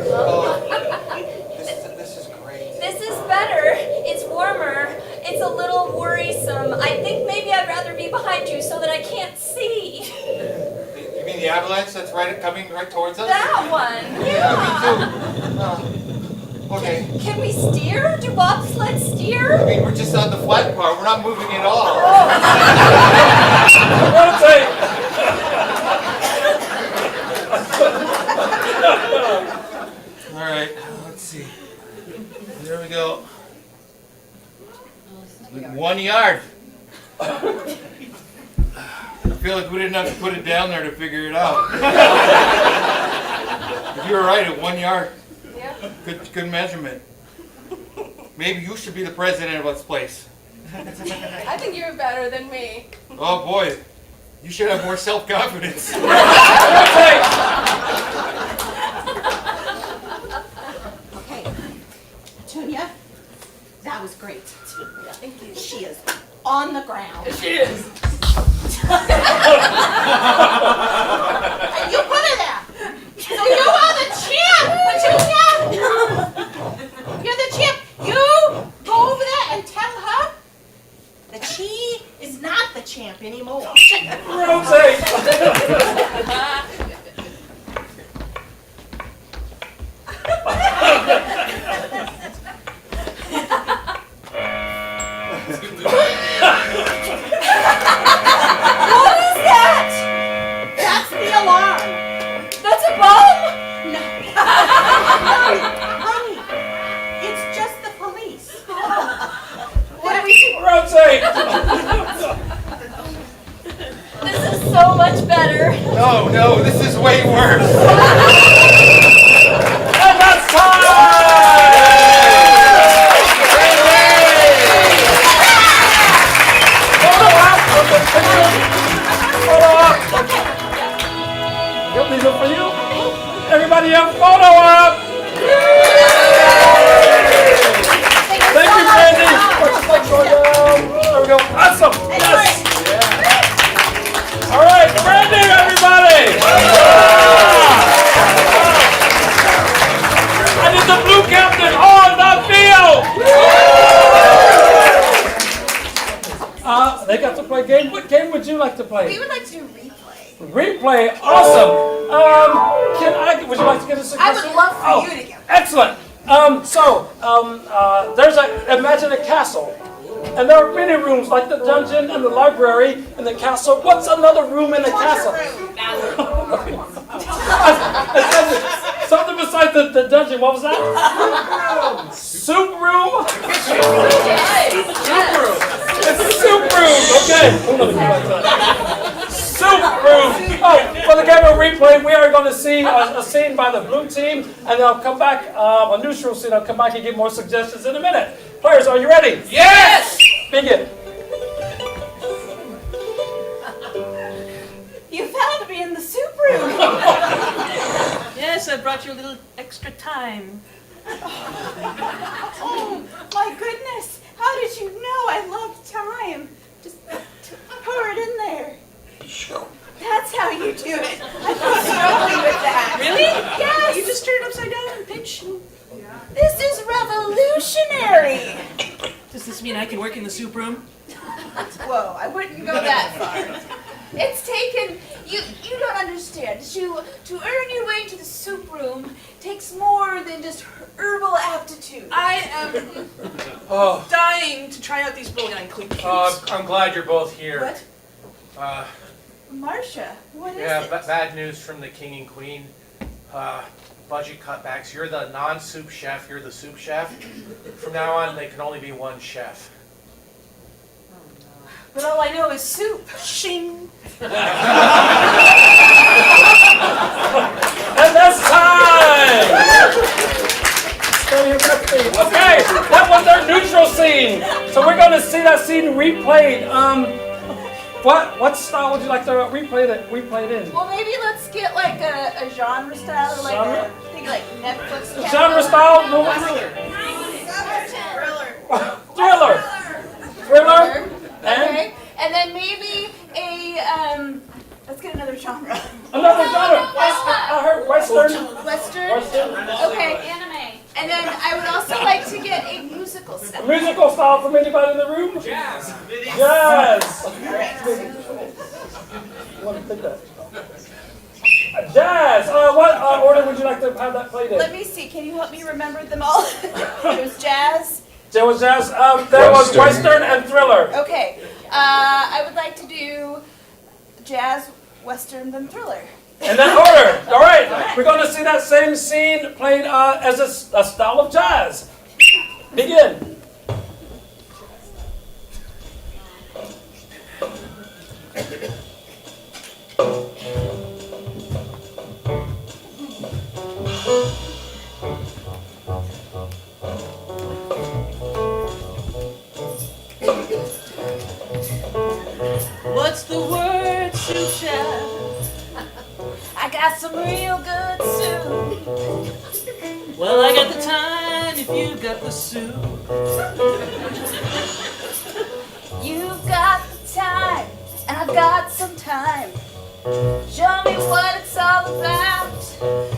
This is great. This is better. It's warmer. It's a little worrisome. I think maybe I'd rather be behind you so that I can't see. You mean the avalanche that's coming right towards us? That one. Yeah, me too. Okay. Can we steer? Do bobsleds steer? I mean, we're just on the flat part. We're not moving at all. Rotate. 1 yard. I feel like we didn't have to put it down there to figure it out. But you were right at 1 yard. Yeah. Good measurement. Maybe you should be the president of this place. I think you're better than me. Oh boy, you should have more self-confidence. Okay, Petunia, that was great. Thank you. She is on the ground. She is. And you put her there. So you are the champ, Petunia. You're the champ. You go over there and tell her that she is not the champ anymore. Rotate. What is that? That's the alarm. That's a bomb? No. Honey, it's just the police. What do we do? Rotate. This is so much better. No, this is way worse. And that's time! Photo op of the picture. Photo op. Yep, these are for you. Everybody have photo op. Thank you, Brandy. There we go. Awesome. Yes. All right, Brandy, everybody. I need the blue captain on the field. They got to play a game. What game would you like to We play? would like to do replay. Replay. Awesome. Would you like to get a suggestion? I would love for you to get one. Excellent. There's imagine a castle. And there are many rooms, like the dungeon and the library and the castle. What's another room in the castle? Something besides the dungeon. What was that? Soup room. Soup room. It's soup room. Okay. Soup room. Oh, for the game of replay, we are going to see a scene by the blue team, and they'll come back, a neutral scene. I'll come back and give more suggestions in a minute. Players, are you ready? Yes! Begin. You found me in the soup room. Yes, I brought you a little extra time. Oh, my goodness. How did you know I loved time? Just pour it in there. That's how you do it. I've been struggling with that. Really? Yes. You just turn it upside down and pinch. This is revolutionary. Does this mean I can work in the soup room? Whoa, I wouldn't go that far. It's taken, you don't understand. To earn your way to the soup room takes more than just herbal aptitude. I am dying to try out these bouillon cubes. I'm glad you're both here. What? Uh, Marcia, what is yeah, it? bad news from the king and queen. Budget cutbacks. You're the non-soup chef. You're the soup chef. From now on, there can only be one chef. But all I know is soup. Shing. And that's time! Okay, that was our neutral scene. So we're going to see that scene replayed. What style would you like to replay that we played in? Well, maybe let's get like a genre style, or like Genre? think like Netflix. Genre style? Thriller. Thriller. Okay, and then maybe a let's get another genre. Another genre. I heard Western. Western. Okay. Anime. And then I would also like to get a musical style. Musical style from anybody in the room? Jazz. Jazz. Jazz. What order would you like to have that played in? Let me see. Can you help me remember them all? There's jazz. There was jazz. There was Western and Thriller. Okay. I would like to do jazz, Western, then Thriller. In that order. All right. We're going to see that same scene played as a style of jazz. Begin. got some real good soup. Well, I got the time if you got the soup. You've got the time, and I've got some time. Show me what it's all about.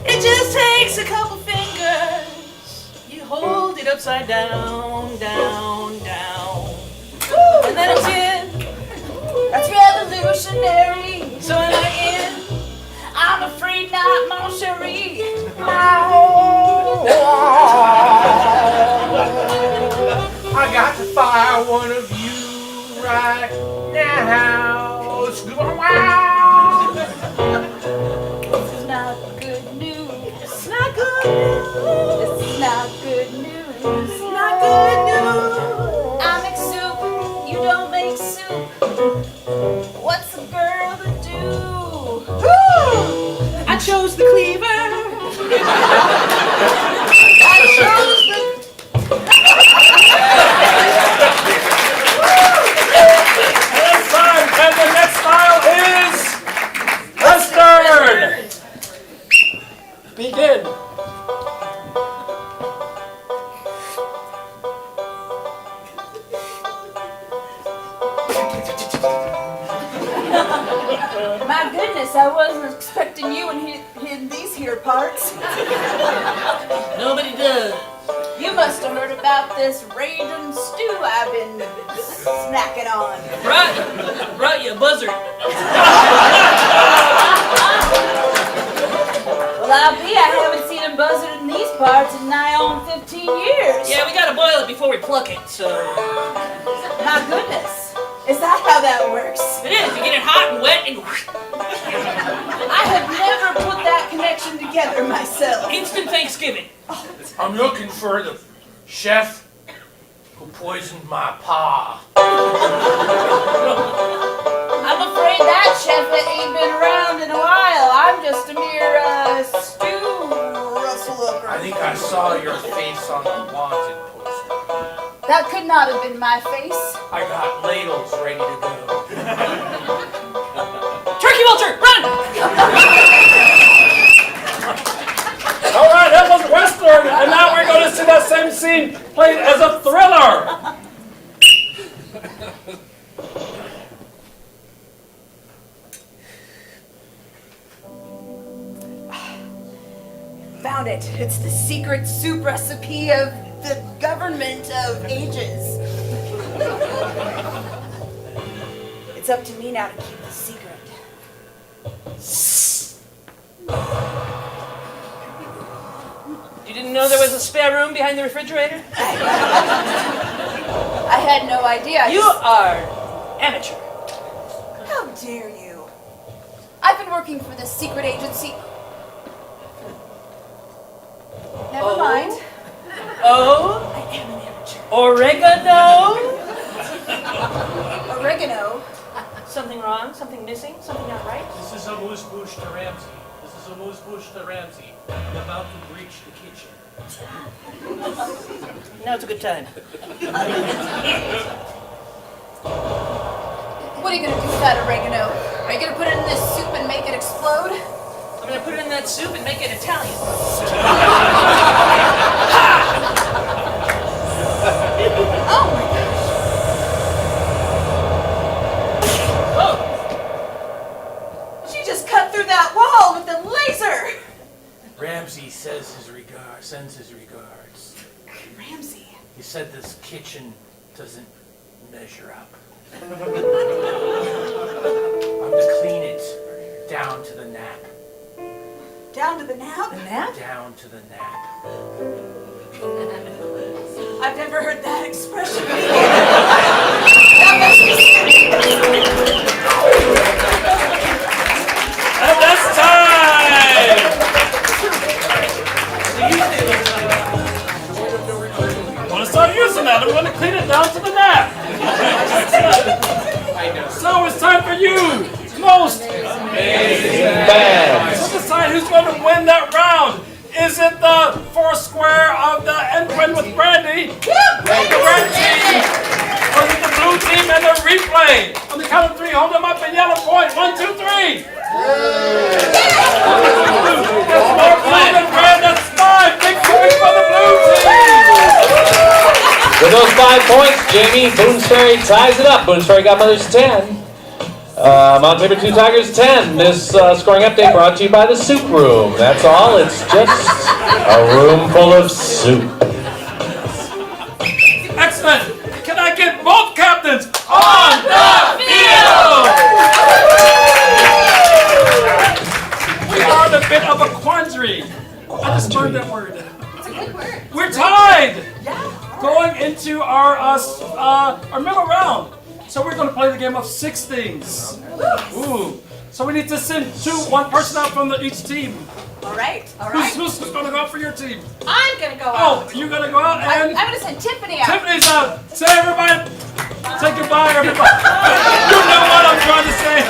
It just takes a couple fingers. You hold it upside down, down, down. And then it's in. That's revolutionary. So am I in? I'm afraid not, mon chéri. I got to fire one of you right now. Wow. This is not good news. It's not good news. This is not good news. It's not good news. I make soup, you don't make soup. What's a girl to do? I chose the cleaver. I chose the... It's time, and the next style is Western. Begin. My goodness, I wasn't expecting you in these here parts. Nobody does. You must have heard about this raging stew I've been snacking on. Right, you buzzard. Well, I'll be. I haven't seen a buzzard in these parts in nigh on 15 years. Yeah, we gotta boil it before we pluck it, so. My goodness. Is that how that works? It is. You get it hot and wet and I have never put that connection together myself. instant Thanksgiving. I'm looking for the chef who poisoned my pa. I'm afraid that chef ain't been around in a while. I'm just a mere stew rustler. I think I saw your face on the wanted poster. That could not have been my face. I got ladles ready to go. Turkey vulture, run! All right, that was Western, and now we're going to see that same scene played as a thriller. Found it. It's the secret soup recipe of the government of ages. It's up to me now to keep the secret. You didn't know there was a spare room behind the refrigerator? I had no idea. You are amateur. How dare you? I've been working for this secret agency. Never mind. Oh? I am an amateur. Oregano? Oregano. Something wrong? Something missing? Something not right? This is a moose bush to Ramsey. This is a moose bush to Ramsey. I'm about to breach the kitchen. Now it's a good time. What are you going to do with that oregano? Are you going to put it in this soup and make it explode? I'm gonna put it in that soup and make it Italian. Oh my gosh. She just cut through that wall with the laser. Ramsey sends his regards. Ramsey. He said this kitchen doesn't measure up. I'm to clean it down to the nap. Down to the nap? The nap? Down to the nap. I've never heard that expression before. That must be And that's time! I'm going to start using that. I'm going to clean it down to the nap. So it's time for you, most Amazing fans. to decide who's going to win that round. Is it the Foursquare of the Entwin with Brandy, the red team, or is it the blue team and the replay? On the count of three, hold them up and yell a point. 1, 2, 3. 5 points. Jamie Boone's Ferry ties it up. Boone's Ferry Godmother's 10. Mount Tabor 2 Tigers 10. This scoring update brought to you by the Soup Room. That's all. It's just a room full of soup. Excellent. Can I get both captains on the field? We are in a bit of a quandary. I just learned that word. It's a good word. We're tied. Going into our middle round. So we're going to play the game of 6 things. Ooh. So we need to send one person out from each team. All right. Who's going to go out for your team? I'm going to go out. Oh, you're going to go out I'm and going to send Tiffany out. Tiffany's out. Say everybody. Say goodbye, everybody. You know what I'm trying to say.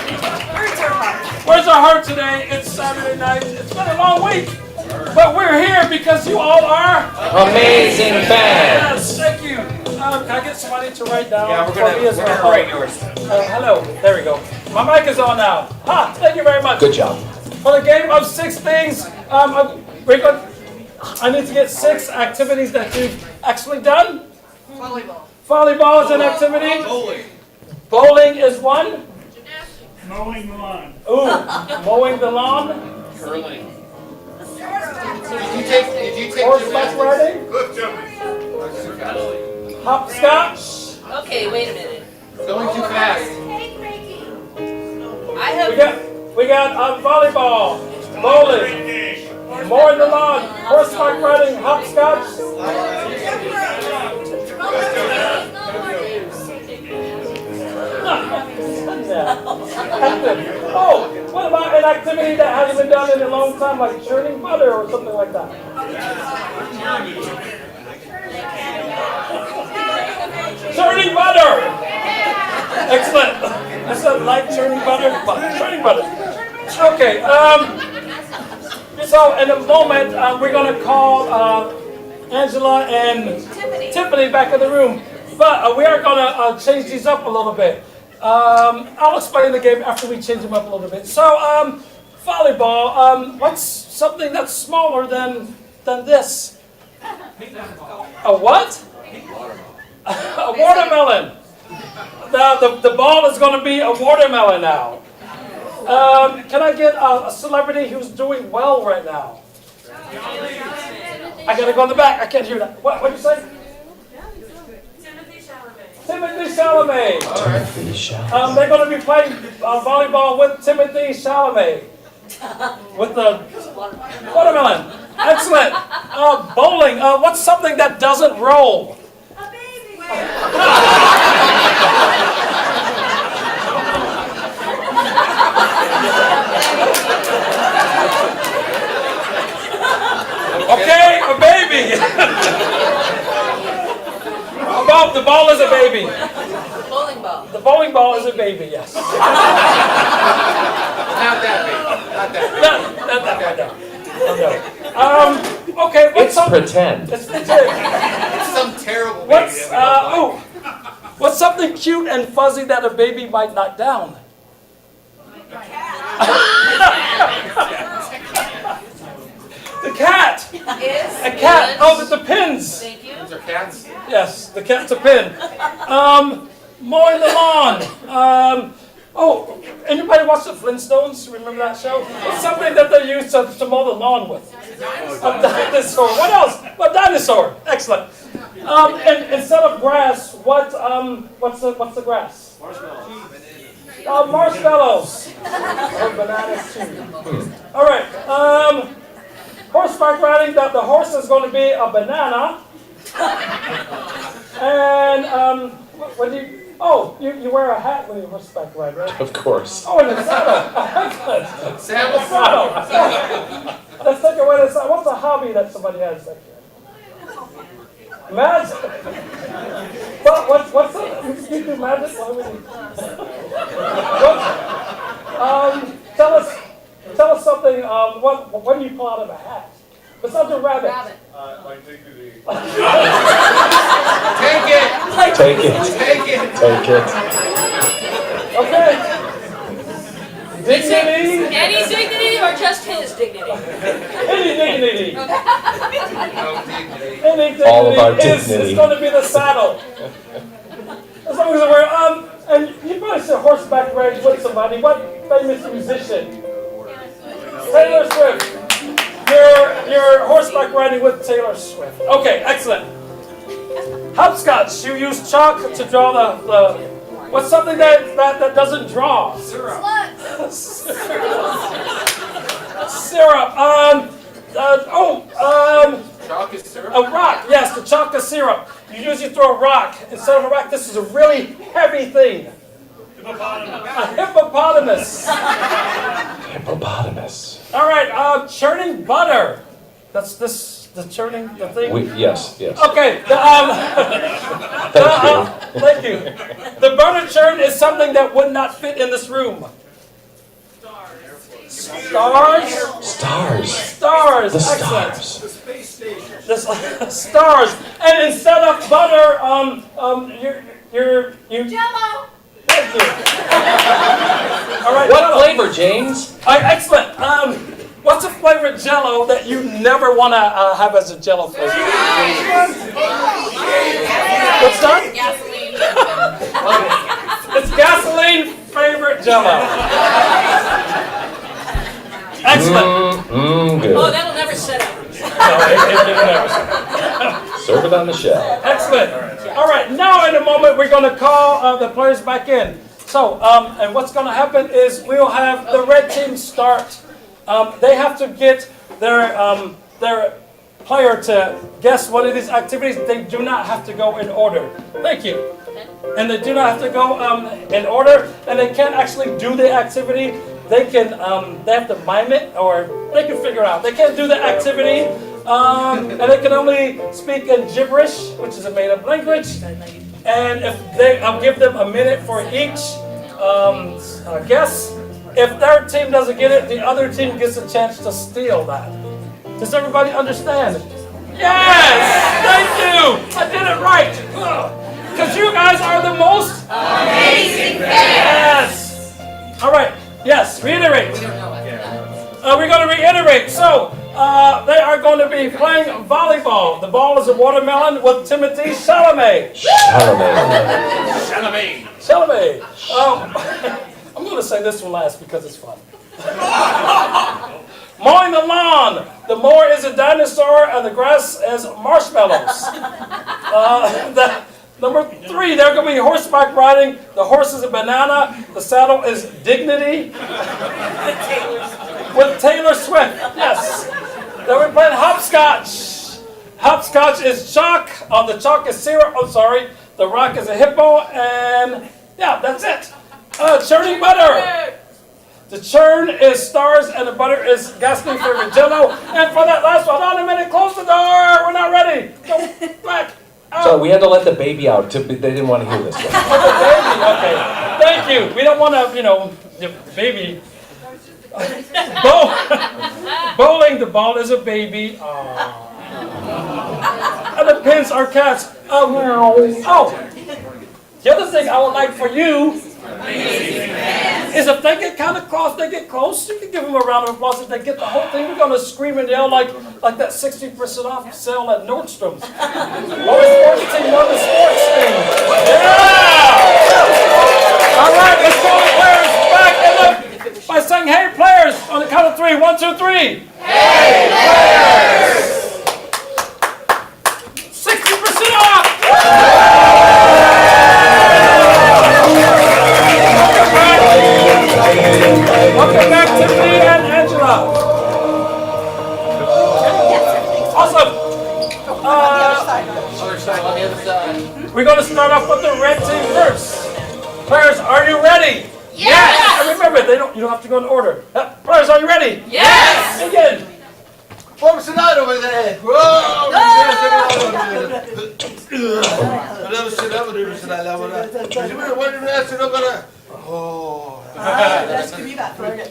Where's her heart? Where's our heart today? It's Saturday night. It's been a long week. But we're here because you all are amazing fans. Yes, thank you. Can I get somebody to write down? Yeah, we're gonna write yours. Hello. There we go. My mic is on now. Thank you very much. Good job. For the game of 6 things, I need to get 6 activities that you've actually done. Volleyball. Volleyball is an activity. Bowling is one. Mowing the lawn. Ooh, mowing the lawn. Curling. Did you take Horseback riding. Cliff jumping. Hopscotch. Okay, wait a minute. Going too fast. I have. We got volleyball, bowling, mowing the lawn, horseback riding, hopscotch. Oh, what about an activity that hasn't been done in a long time, like churning butter or something like that? Churning butter! Excellent. That's not like churning butter, but churning butter. Okay, so in a moment, we're going to call Angela and Tiffany back in the room. But we are going to change these up a little bit. I'll explain the game after we change them up a little bit. So, volleyball, what's something that's smaller than this? A what? A watermelon. The ball is going to be a watermelon now. Can I get a celebrity who's doing well right now? I got to go in the back. I can't hear that. What did you say? Timothy Chalamet. All right. They're going to be playing volleyball with Timothy Chalamet. With the watermelon. Excellent. Bowling. What's something that doesn't roll? A baby. Okay, a baby. The ball is a baby. Bowling ball. The bowling ball is a baby, yes. Not that big. Not that big. No. Okay, what's Pretend. It's Some terrible baby. What's something cute and fuzzy that a baby might knock down? The cat. A cat. Oh, the pins. Thank you. Those are cats. Yes, the cat's a pin. Mowing the lawn. Anybody watch the Flintstones? Remember that show? It's something that they used to mow the lawn with. A dinosaur. What else? A dinosaur. Excellent. And instead of grass, what's the grass? Marshmallows. Or bananas too. All right. Horseback riding. The horse is going to be a banana. And when you wear a hat when you horseback ride, right? Of course. Oh, and a saddle. Saddle. Let's take away the saddle. What's a hobby that somebody has? Magic. What's you do magic? Why would you? Tell us something. What do you pull out of a hat? Besides a rabbit. Like dignity. Take it. Take it. Take it. Take it. Okay. Dignity. Any dignity or just his dignity? Any dignity. No dignity. Any dignity All of our is dignity. going to be the saddle. As long as we're, and you probably see horseback riding with somebody. What famous musician? Taylor Swift. You're horseback riding with Taylor Swift. Okay, excellent. Hopscotch. You use chalk to draw the what's something that doesn't draw? Syrup. Syrup. Chalk is syrup? A rock. Yes, the chalk is syrup. You usually throw a rock instead of a rock. This is a really heavy thing. A hippopotamus. Hippopotamus. All right. Churning butter. That's the churning the thing. Yes. Okay. Thank you. Thank you. The butter churn is something that would not fit in this room. Stars? Stars. The Excellent. stars. The space station. The stars. And instead of butter, you Jello. Thank you. All right. What Jello. flavor, James? All right, excellent. What's a flavored Jello that you never want to have as a Jello flavor? What's that? Gasoline. It's gasoline flavored Jello. Excellent. Good. Oh, that'll never set up. Serve it on the shelf. Excellent. All right, now in a moment we're going to call the players back in. So, and what's going to happen is we'll have the red team start. They have to get their player to guess one of these activities. They do not have to go in order. Thank you. And they do not have to go in order, and they can't actually do the activity. They can, they have to mime it, or they can figure it out. They can't do the activity, and they can only speak in gibberish, which is a made-up language. And if they, I'll give them a minute for each guess. If their team doesn't get it, the other team gets a chance to steal that. Does everybody understand? Yes! Thank you! I did it right! Because you guys are the most amazing fans! Yes! All right. Yes, reiterate. We're going to reiterate. So, they are going to be playing volleyball. The ball is a watermelon with Timothy Chalamet. Chalamet. I'm going to say this one last because it's fun. Mowing the lawn. The mower is a dinosaur and the grass is marshmallows. Number 3, they're going to be horseback riding. The horse is a banana. The saddle is dignity. With Taylor Swift. Yes. Then we're playing hopscotch. Hopscotch is chalk. The chalk is syrup. I'm sorry. The rock is a hippo. And yeah, that's it. Churning butter. The churn is stars and the butter is gasoline flavored Jello. And for that last one, hold on a minute, close the door. We're not ready. Go back. So we had to let the baby out. They didn't want to hear this one. Okay. Thank you. We don't want to, the baby. Bowling, the ball is a baby. And the pins are cats. The other thing I would like for you is if they get kind of close, they get close, you can give them a round of applause. If they get the whole thing, we're going to scream and yell like that 60% off sale at Nordstrom's. ComedySportz team won the sports thing. Yeah! All right, let's call the players back by saying, hey, players, on the count of 3. 1, 2, 3. Hey, players! 60% off! Welcome back, Tiffany and Angela. Awesome. We're going to start off with the red team first. Players, are you ready? Yes! And remember, you don't have to go in order. Players, are you ready? Yes! Begin. From tonight over there. Oh. Let's give me that. Like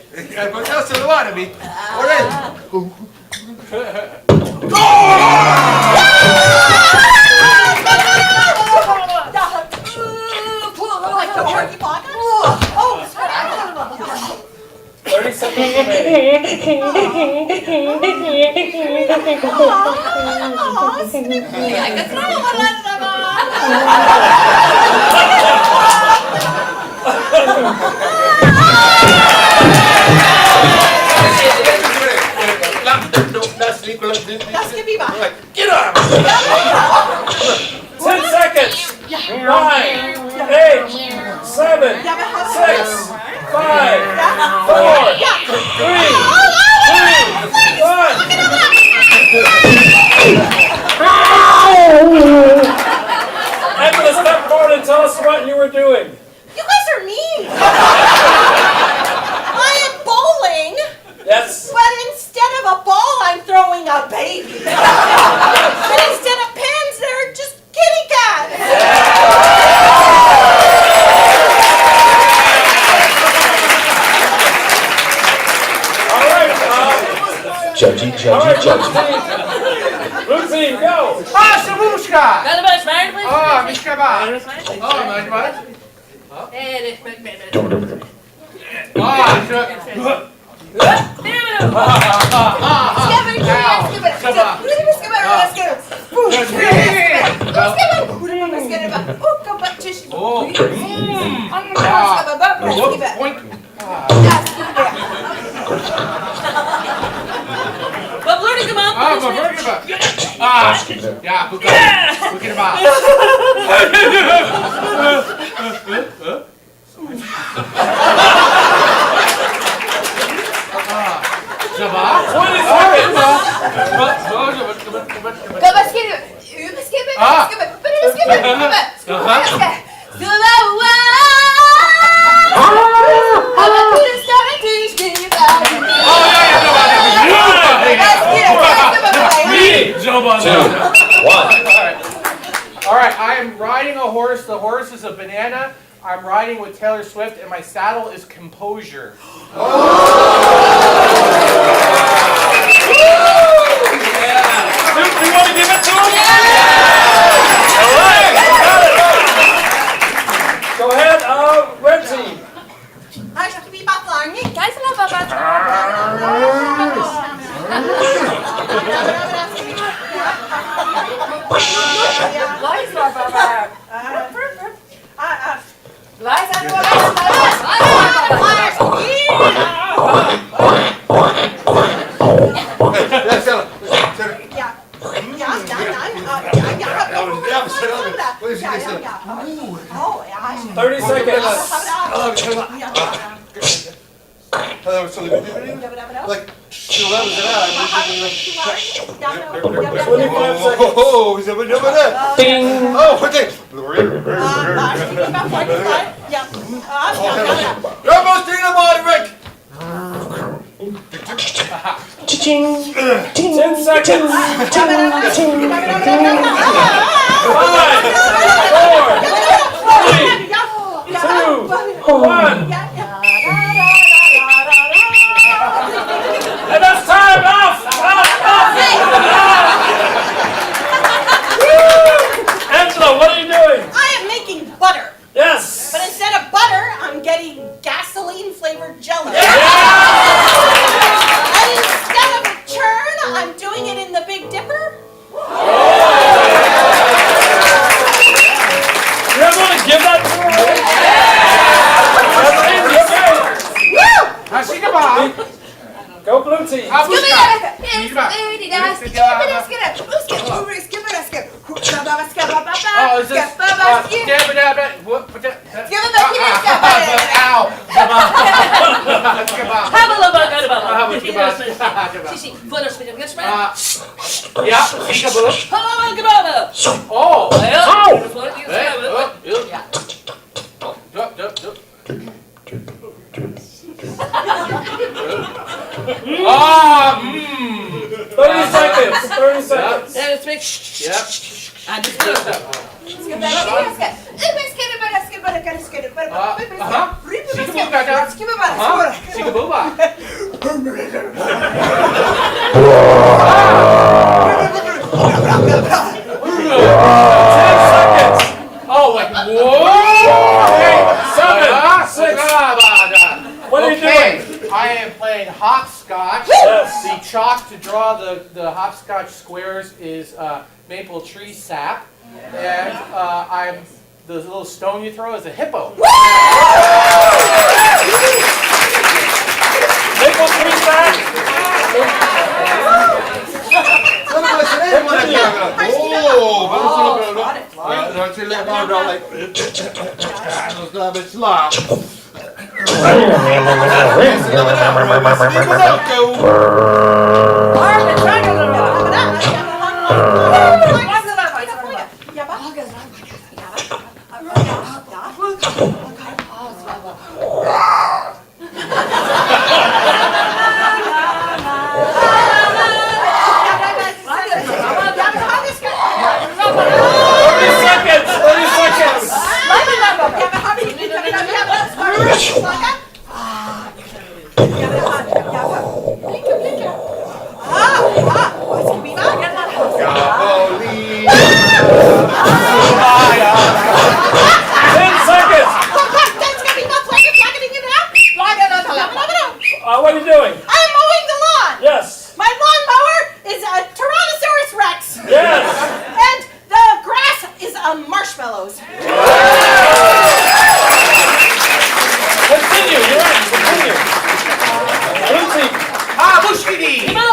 the turkey pocket? 30 seconds remaining. Get up! 10 seconds! 9, 8, 7, 6, 5, 4, 3, 2, 1. Angela, step forward and tell us what you were doing. You guys are mean. I am bowling. Yes. But instead of a ball, I'm throwing a baby. And instead of pins, they're just kitty cats. All right. Judgy. Blue team, go. Shabushka! Got a bunch, man, please? Mishkaba! Najma! Alright, I am riding a horse. The horse is a banana. I'm riding with Taylor Swift, and my saddle is composure. You want to give it to him? All right. Go ahead, red team. And that's time off! Angela, what are you doing? I am making butter. Yes. But instead of butter, I'm getting gasoline-flavored Jello. Yeah. And instead of a churn, I'm doing it in the Big Dipper. You're going to give that to her? Go blue team. Ah, 30 seconds. 30 seconds. Yeah, let's make Yep. I just do that. Oh, like, whoa! 7, 6. What are you doing? I am playing hopscotch. hopscotch. Yes. The chalk to draw the hopscotch squares is maple tree sap. And the little stone you throw is a hippo. Maple tree sap. What are you doing? I'm mowing the lawn. Yes. My lawnmower is a Tyrannosaurus Rex. Yes. And the grass is marshmallows. Continue. You're right. Continue. Lucy. Bushkidi! Yeah,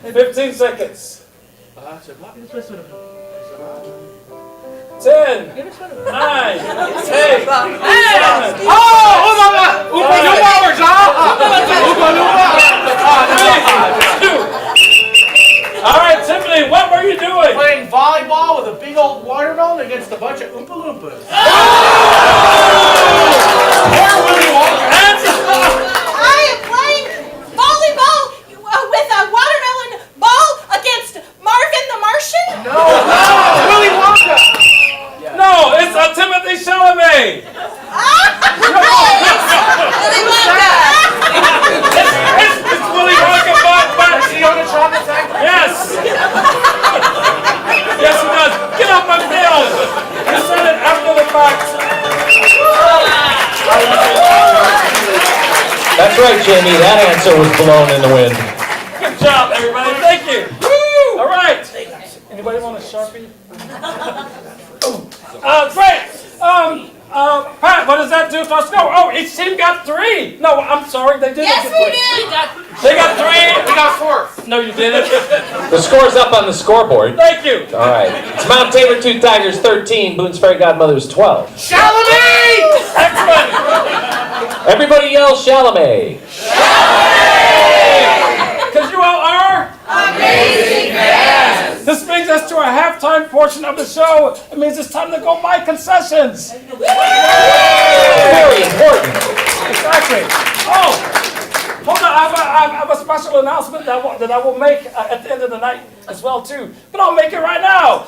In 15 seconds. 10, 9, 8, 7. All right, Tiffany, what were you doing? Playing volleyball with a big old watermelon against a bunch of Oompa Loompas. I am playing volleyball with a watermelon ball against Marvin the Martian. No, Willy Wonka. No, it's Timothy Chalamet. Willy Wonka. It's Willy Wonka, but Is he on the chocolate factory? yes. Yes, he does. Get off my field. You said it after the fact. That's right, Jamie. That answer was blown in the wind. Good job, everybody. Thank you. Woo! All right. Anybody want a Sharpie? Great. Pat, what does that do for us? No, each team got 3. No, I'm sorry, they didn't Yes, get 3. we did. They got 3. We got 4. No, you didn't. The score's up on the scoreboard. Thank you. All right. It's Mount Tabor 2 Tigers 13, Boone's Fairy Godmothers 12. Chalamet! Excellent. Everybody yell Chalamet. Because you all are Amazing fans. This brings us to our halftime portion of the show. It means it's time to go buy concessions. Very important. Exactly. Oh, hold on. I have a special announcement that I will make at the end of the night as well too. But I'll make it right now.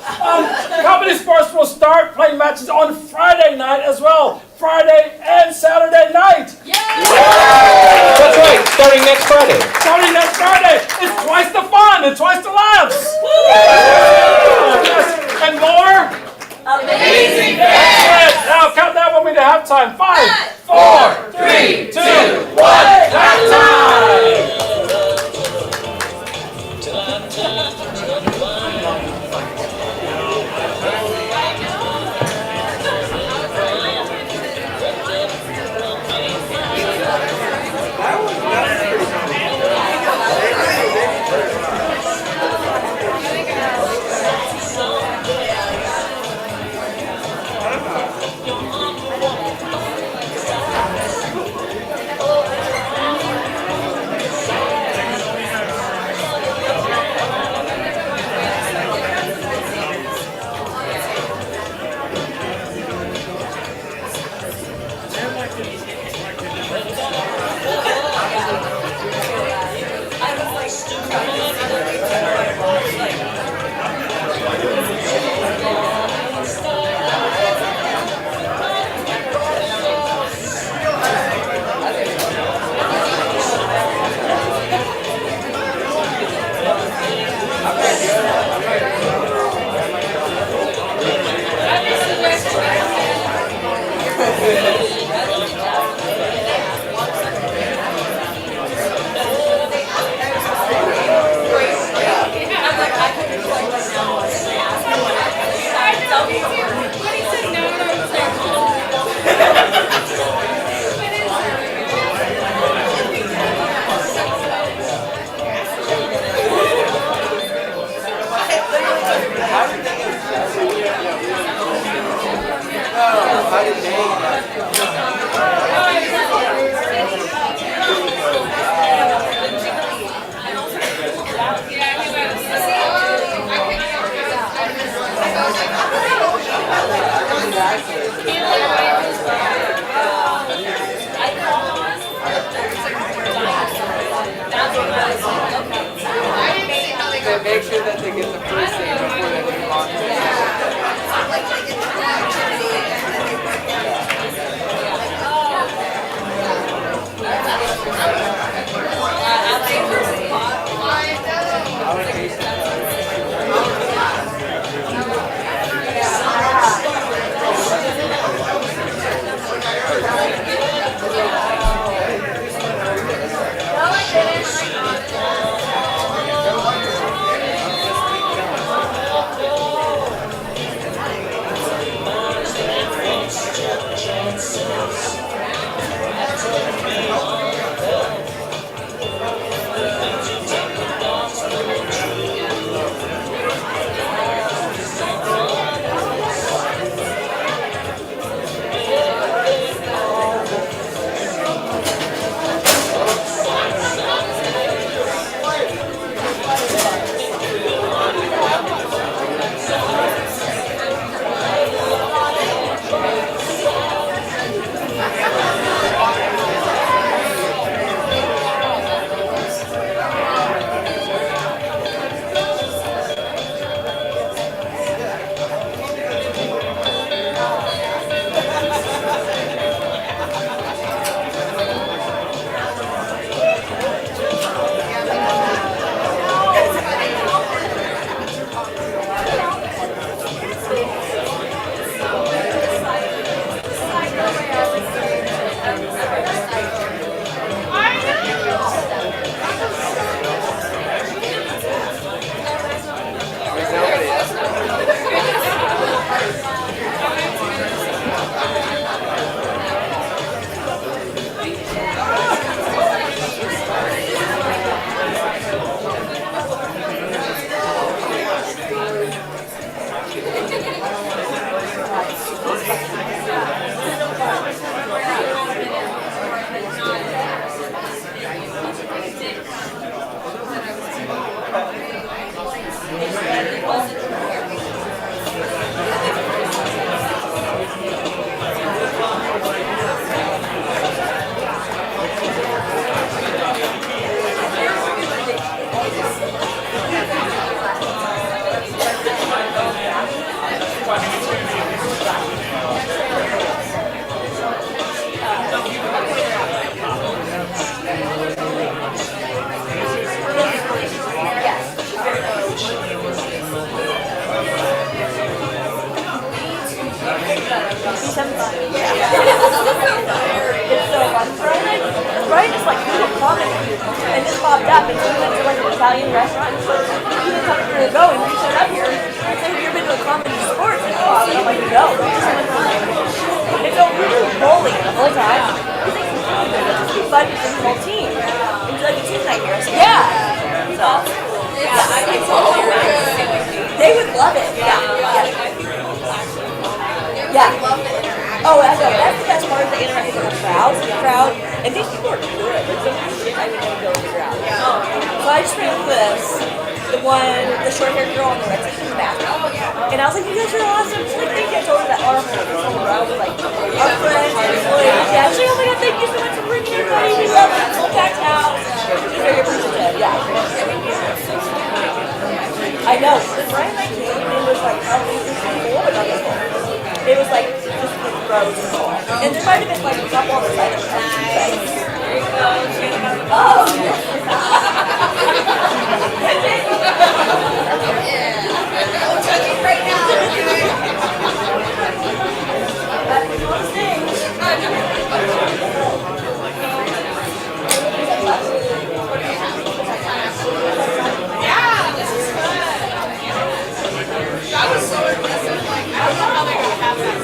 ComedySportz will start playing matches on Friday night as well. Friday and Saturday night. That's right. Starting next Friday. Starting next Friday. It's twice the fun and twice the laughs. Yes. And more. Amazing Excellent. Now count down with me to halftime. 5, 4, 3, 2, 1. Halftime. Brian is like full of comedy, and this popped up, and we went to like an Italian restaurant. He didn't tell me where to go, and we showed up here. He said, "Have you ever been to a ComedySportz?" And I'm like, "No." And so we were bowling the whole time. He's like, "It's just be fun for the whole team." And he's like, "A team night here." I said, "Yeah." So yeah, I think they would love it. Yeah. Oh, I know. That's the best part of the interaction with the crowd. And these people are good. Like, some of these I would never go to the crowd. So I just ran with the short-haired girl on the red section in the bathroom. And I was like, "You guys are awesome." She's like, "Thank you." I told her that our crowd was like, our friends, our employees. Yeah, she's like, "Oh my God, thank you so much for bringing everybody. We love it. Full packed house." She's very appreciative. Yeah. I know. When Brian and I came, it was like, oh, this is cool, but not this cool. It was like, just like roads and all. And there might have been like a couple on the side of the Oh! I'll touch it right now. That's one thing. Yeah, this is fun. That was so impressive. Like, I don't know how they got past that.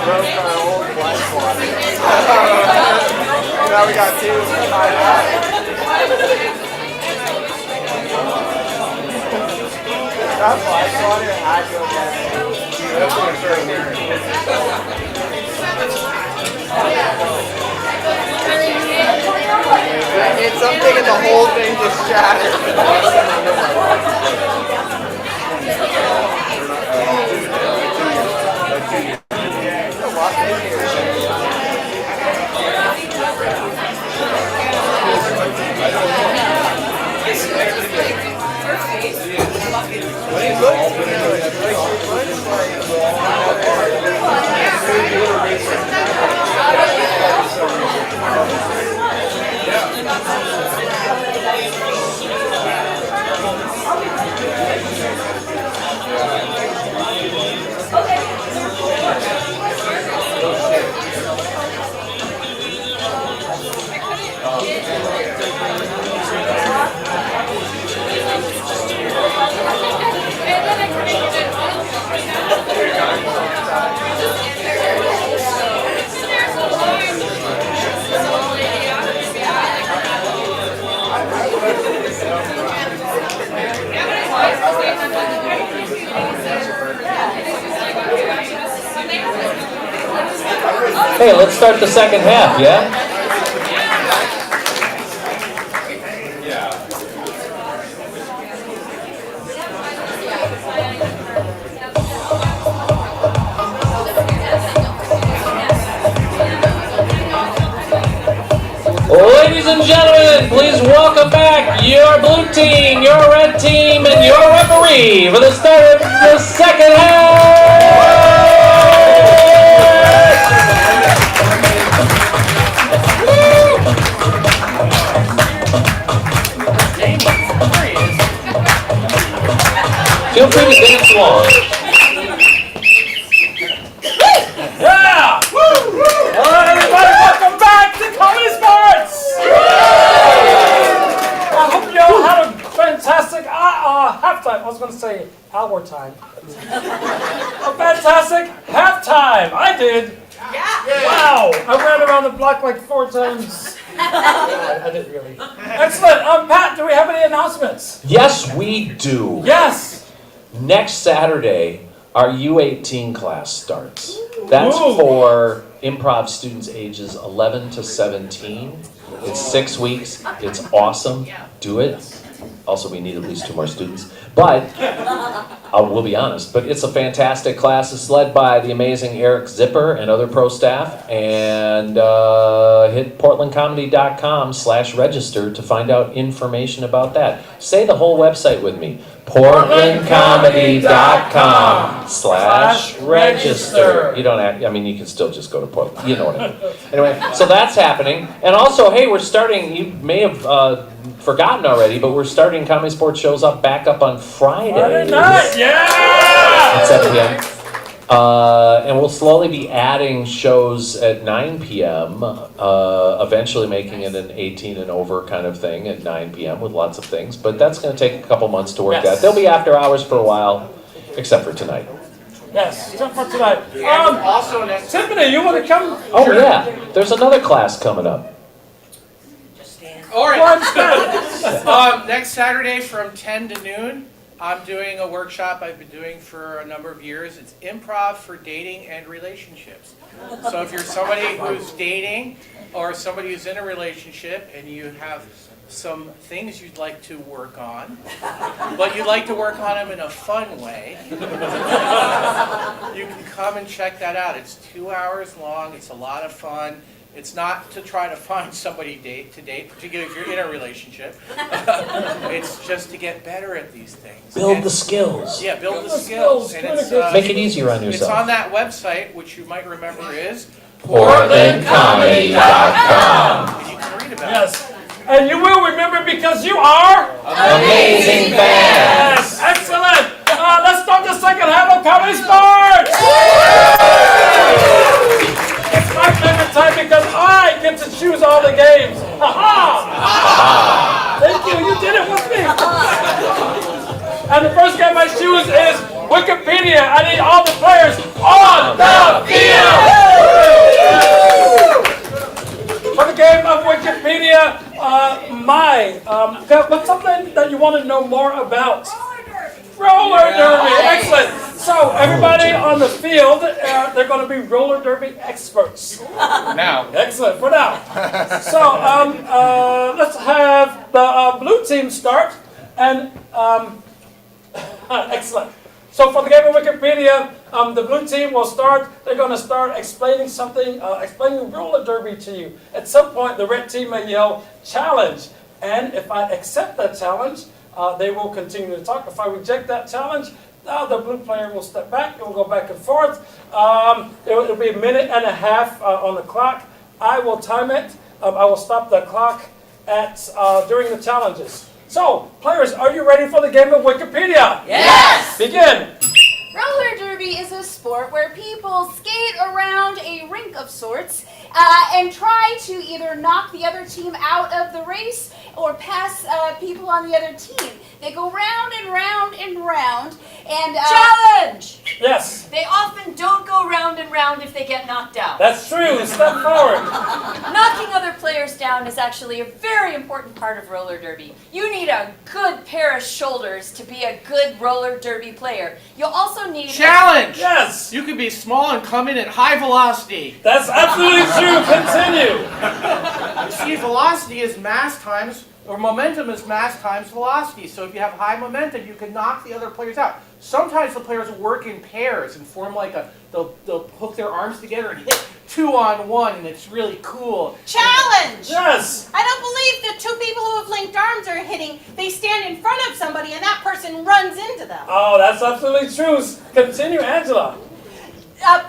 Now we got two. That's why I saw it. I go back. That's what I'm saying. Something and the whole thing just shattered. Hey, let's start the second half, yeah? Ladies and gentlemen, please welcome back your blue team, your red team, and your referee for the start of the second half. Feel free to dance along. Yeah! All right, everybody, welcome back to ComedySportz! I hope you all had a fantastic halftime. I was going to say hour time. A fantastic halftime. I did. Yeah. Wow. I ran around the block like 4 times. I didn't really. Excellent. Pat, do we have any announcements? Yes, we do. Yes. Next Saturday, our U18 class starts. That's for improv students ages 11 to 17. It's 6 weeks. It's awesome. Do it. Also, we need at least 2 more students. But, we'll be honest, but it's a fantastic class. It's led by the amazing Eric Zipper and other pro staff. And hit portlandcomedy.com/register to find out information about that. Say the whole website with me. portlandcomedy.com/register. You don't have, I mean, you can still just go to Portland. You know what I mean. Anyway, so that's happening. And also, hey, we're starting, you may have forgotten already, but we're starting ComedySportz shows back up on Friday. Friday night, yeah! At 7 p.m. And we'll slowly be adding shows at 9 p.m., eventually making it an 18 and over kind of thing at 9 p.m. with lots of things. But that's going to take a couple months to work out. They'll be after hours for a while, except for tonight. Yes, except for tonight. Also next Tiffany, you want to come? Oh, yeah. There's another class coming up. All right. Next Saturday from 10 to noon, I'm doing a workshop I've been doing for a number of years. It's improv for dating and relationships. So if you're somebody who's dating or somebody who's in a relationship and you have some things you'd like to work on, but you'd like to work on them in a fun way, you can come and check that out. It's 2 hours long. It's a lot of fun. It's not to try to find somebody to date, particularly if you're in a relationship. It's just to get better at these things. Build the skills. Yeah, build the skills. And it's, make it easier on yourself. It's on that website, which you might remember is PortlandComedy.com. And you can read about it. Yes. And you will remember because you are amazing fans. Yes, excellent. Let's start the second half of ComedySportz. It's my favorite time because I get to choose all the games. Ha-ha! Thank you. You did it with me. And the first game I choose is Wikipedia. I need all the players on the field. For the game of Wikipedia, what's something that you want to know more about? Roller derby, excellent. So everybody on the field, they're going to be roller derby experts. Now. Excellent, for now. So let's have the blue team start. And excellent. So for the game of Wikipedia, the blue team will start. They're going to start explaining something, explaining roller derby to you. At some point, the red team may yell, challenge. And if I accept that challenge, they will continue to talk. If I reject that challenge, the blue player will step back. It will go back and forth. It'll be a minute and a half on the clock. I will time it. I will stop the clock during the challenges. So, players, are you ready for the game of Wikipedia? Yes! Begin. Roller derby is a sport where people skate around a rink of sorts and try to either knock the other team out of the race or pass people on the other team. They go round and round and round and... Challenge! Yes. They often don't go round and round if they get knocked out. That's true. Step forward. Knocking other players down is actually a very important part of roller derby. You need a good pair of shoulders to be a good roller derby player. You'll also need... Challenge! Yes. You can be small and come in at high velocity. That's absolutely true. Continue. You see, velocity is mass times, or momentum is mass times velocity. So if you have high momentum, you can knock the other players out. Sometimes the players will work in pairs and form like they'll hook their arms together and hit 2-on-1, and it's really cool. Challenge! Yes. I don't believe the two people who have linked arms are hitting. They stand in front of somebody and that person runs into them. Oh, that's absolutely true. Continue, Angela.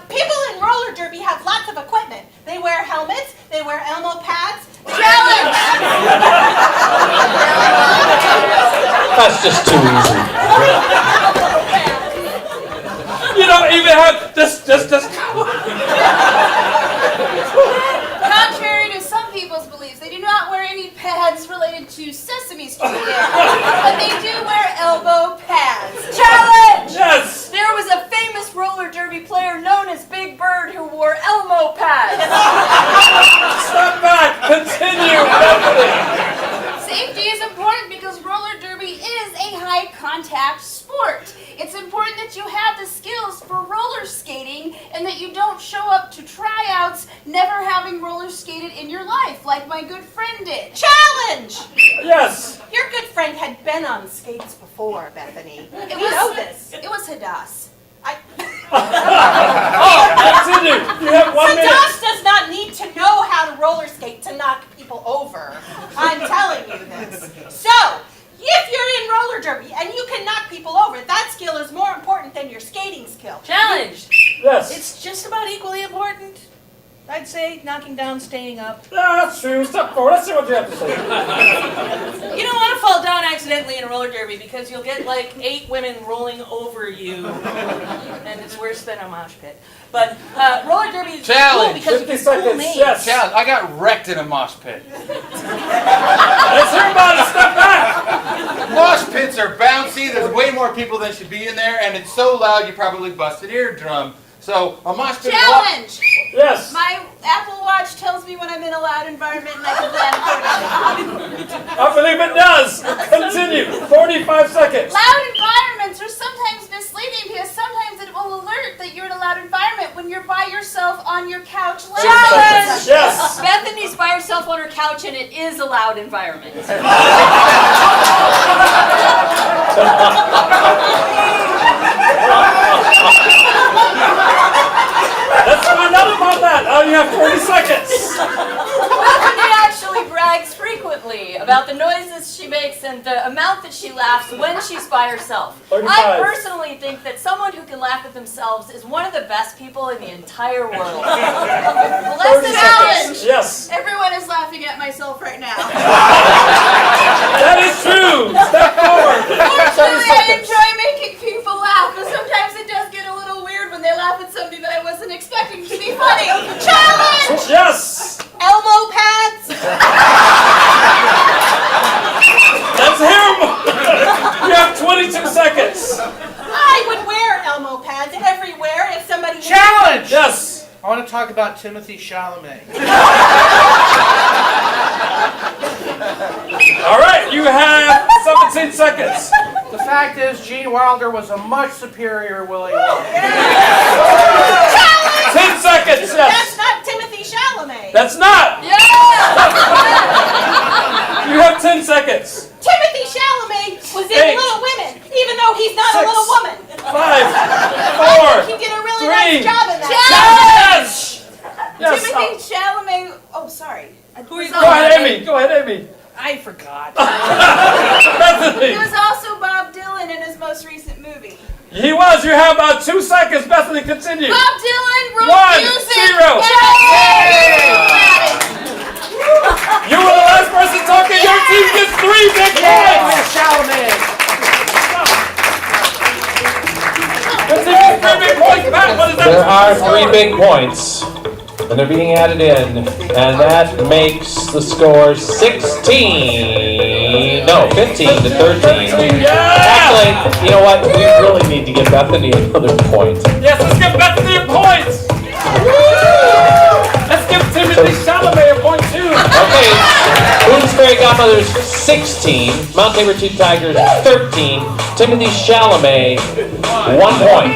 People in roller derby have lots of equipment. They wear helmets, they wear elbow pads. Challenge! That's just too easy. You don't even have just. Contrary to some people's beliefs, they do not wear any pads related to Sesame Street, but they do wear elbow pads. Challenge! Yes. There was a famous roller derby player known as Big Bird who wore Elmo pads. Step back. Continue. Safety is important because roller derby is a high-contact sport. It's important that you have the skills for roller skating and that you don't show up to tryouts never having roller skated in your life, like my good friend did. Challenge! Yes. Your good friend had been on skates before, Bethany. It You know this. was Hadass. Continue. You have 1 minute. Sadas does not need to know how to roller skate to knock people over. I'm telling you this. So, if you're in roller derby and you can knock people over, that skill is more important than your skating skill. Challenge! Yes. It's just about equally important. I'd say knocking down, staying up. That's true. Step forward. Let's see what you have to say. You don't want to fall down accidentally in a roller derby because you'll get like 8 women rolling over you, and it's worse than a mosh pit. But roller derby is Challenge. cool because 50 you can fool seconds. me. Yes. Challenge. I got wrecked in a mosh pit. Let's hear about it. Step back. Mosh pits are bouncy. There's way more people than should be in there, and it's so loud you probably bust an eardrum. So a mosh pit. Challenge! Yes. My Apple Watch tells me when I'm in a loud environment and I can plan accordingly. I believe it does. Continue. 45 seconds. Loud environments are sometimes misleading because sometimes it will alert that you're in a loud environment when you're by yourself on your couch. Challenge! Yes. Bethany's by herself on her couch and it is a loud environment. Let's find out about that. You have 40 seconds. Bethany actually brags frequently about the noises she makes and the amount that she laughs when she's by herself. 35. I personally think that someone who can laugh at themselves is one of the best people in the entire world. 30 Lesson seconds. challenge! Yes. Everyone is laughing at myself right now. That is true. Step forward. 30 Fortunately, I seconds. enjoy making people laugh, but sometimes it does get a little weird when they laugh at something that I wasn't expecting to be funny. Challenge! Yes. Elbow pads. Let's hear them. You have 22 seconds. I would wear elbow pads everywhere if somebody talk about Timothy Chalamet. All right, you have 17 seconds. The fact is, Gene Wilder was a much superior Willie Wonka. 10 seconds, That's yes. not Timothy Chalamet. That's not. Yeah! You have 10 seconds. Timothy Chalamet was in 8, Little Women, even though he's not 6, a little woman. 5, 4, He did a really 3, nice job in that. yes. Yes. Timothy Chalamet. Oh, sorry. Who are you Go ahead, Amy. Go ahead, Amy. I forgot. Bethany. He was also Bob Dylan in his most recent movie. He was. You have about 2 seconds. Bethany, continue. Bob Dylan wrote 1, music. 0. You were the last person talking. Your team gets 3 big points. Chalamet. Your team gets 3 big points. Matt, what is that? There are 3 big points, and they're being added in, and that makes the score 15 to 13. Actually, you know what? We really need to give Bethany another point. Yes, let's give Bethany a point. Let's give Timothy Chalamet a point too. Okay, Boone's Fairy Godmother's 16, Mount Tabor 2 Tigers 13, Timothy Chalamet 1 point.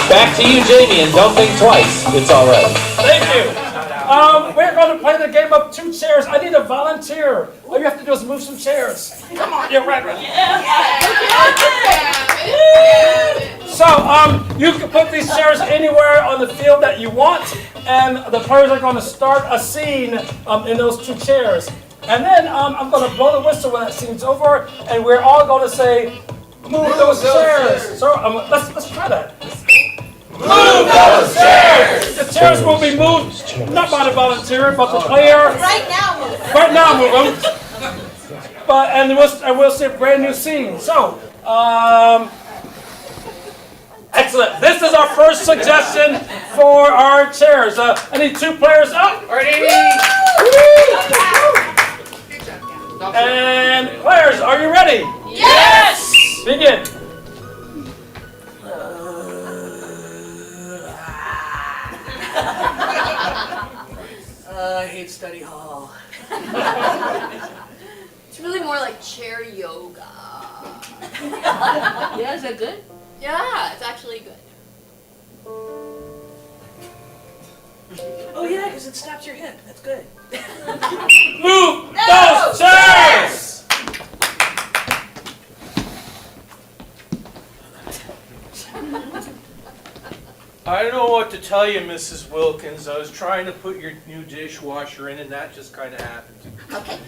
Back to you, Jamie, and don't think twice. It's all right. Thank you. We're going to play the game of 2 chairs. I need a volunteer. All you have to do is move some chairs. Come on, you're right. So, you can put these chairs anywhere on the field that you want, and the players are going to start a scene in those 2 chairs. And then I'm going to blow the whistle when that scene's over, and we're all going to say, move those chairs. So, let's try that. Move those chairs! The chairs will be moved, not by the volunteer, but the player. Right now, move. Right now, move them. And we'll see a brand new scene. So, excellent. This is our first suggestion for our chairs. I need 2 players up. Ready? And players, are you ready? Yes! Begin. I hate study hall. It's really more like chair yoga. Yeah, is that good? Yeah, it's actually good. Oh yeah, because it stops your hip. That's good. Move those chairs! I don't know what to tell you, Mrs. Wilkins. I was trying to put your new dishwasher in, and that just kind of happened. Okay.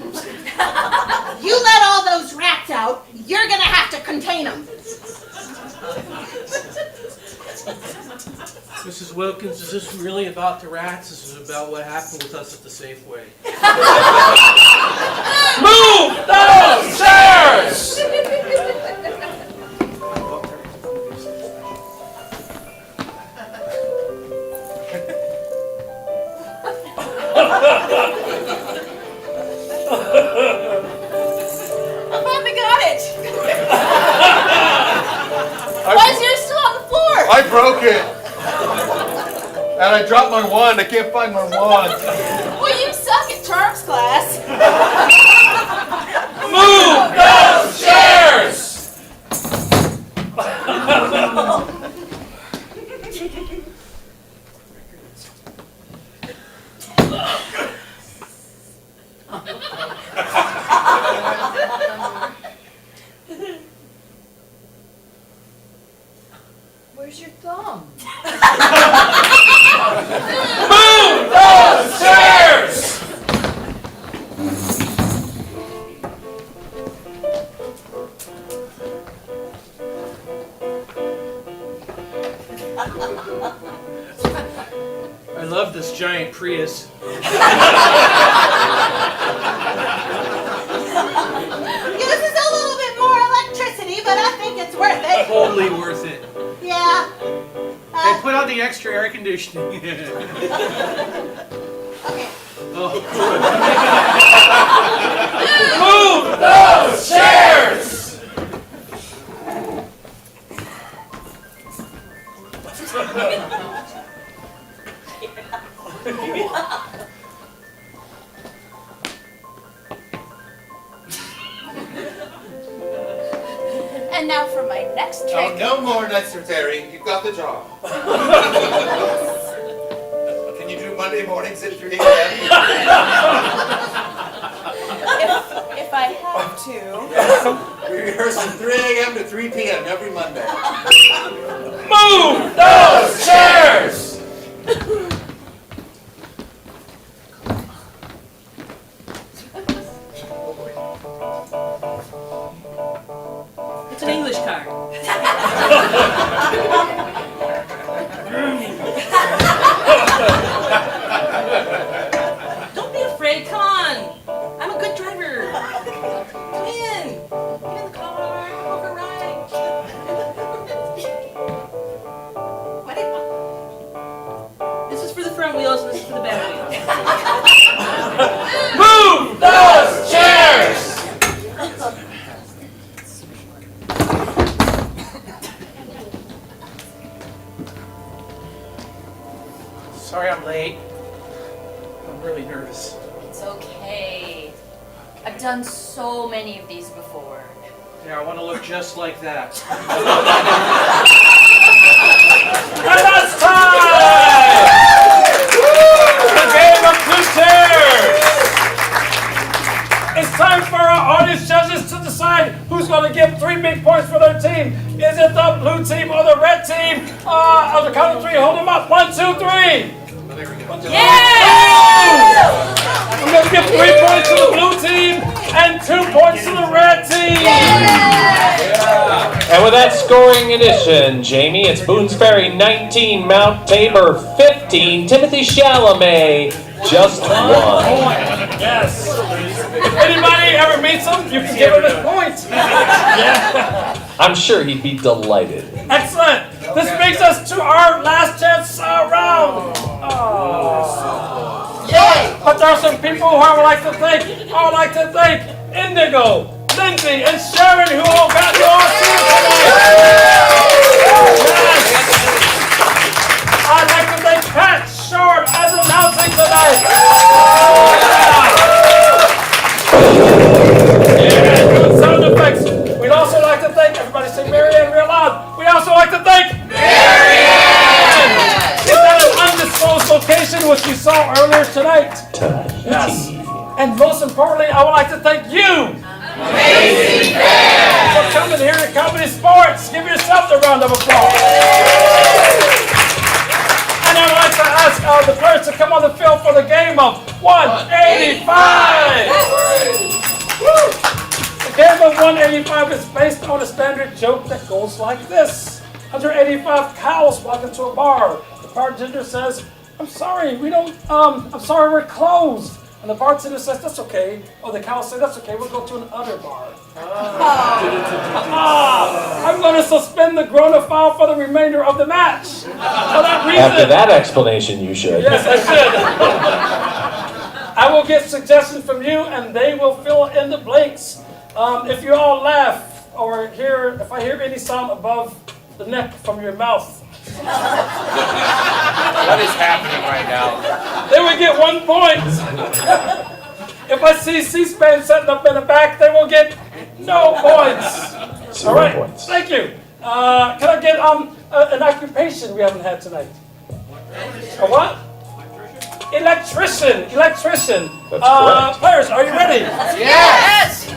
You let all those rats out, you're gonna have to contain them. Mrs. Wilkins, is this really about the rats? This is about what happened with us at the Safeway. Move those chairs! I finally got it. Why is yours still on the floor? I broke it. And I dropped my wand. I can't find my wand. Well, you suck at charms class. Move those chairs! Where's your thumb? Move those chairs! I love this giant Prius. Uses a little bit more electricity, but I think it's worth it. Totally worth it. Yeah. Hey, put on the extra air conditioning. Okay. Oh. Move those chairs! And now for my next Oh, trick. no more necessary. You've got the job. Can you do Monday mornings at 3 a.m.? If I have to. We rehearse from 3 a.m. to 3 p.m. every Monday. Move those chairs! It's an English card. Don't be afraid. Come on. I'm a good driver. Come in. Get in the car. Go for a ride. This is for the front wheels and this is for the back wheels. Move those chairs! Sorry I'm late. I'm really nervous. It's okay. I've done so many of these before. Yeah, I want to look just like that. And that's time! The game of two chairs! It's time for our audience judges to decide who's going to give 3 big points for their team. Is it the blue team or the red team? On the count of 3, hold them up. 1, 2, 3. Yeah! I'm going to give 3 points to the blue team and 2 points to the red team. And with that scoring addition, Jamie, it's Boone's Ferry 19, Mount Tabor 15, Timothy Chalamet just 1. Yes. Anybody ever meet him? You can give him a point. Yeah. I'm sure he'd be delighted. Excellent. This brings us to our last chance round. Oh. Yay! But there are some people who I would like to thank. I would like to thank Indigo, Lindsay, and Sharon, who all got you all here tonight. Yes. I'd like to thank Pat Short as announcing tonight. Yeah, good sound effects. We'd also like to thank, everybody say Marianne real loud. We'd also like to thank Marianne! Is that an undisclosed location which you saw earlier tonight? Yes. And most importantly, I would like to thank you! Amazing fans! For coming here to ComedySportz. Give yourself a round of applause. And I would like to ask the players to come on the field for the game of 185! Woo! The game of 185 is based on a standard joke that goes like this. 185 cows walk into a bar. The bartender says, I'm sorry, I'm sorry, we're closed. And the bartender says, that's okay. Or the cows say, that's okay, we'll go to another bar. I'm going to suspend the Grona foul for the remainder of the match. For that reason, After that explanation, you should. yes, I should. I will get suggestions from you, and they will fill in the blanks. If you all laugh, or if I hear any sound above the neck from your mouth, What is happening right now? they will get 1 point. If I see C-SPAN setting up in the back, they will get no points. 0 All right, points. thank you. Can I get an occupation we haven't had tonight? A what? Electrician. That's correct. Players, are you ready? Yes!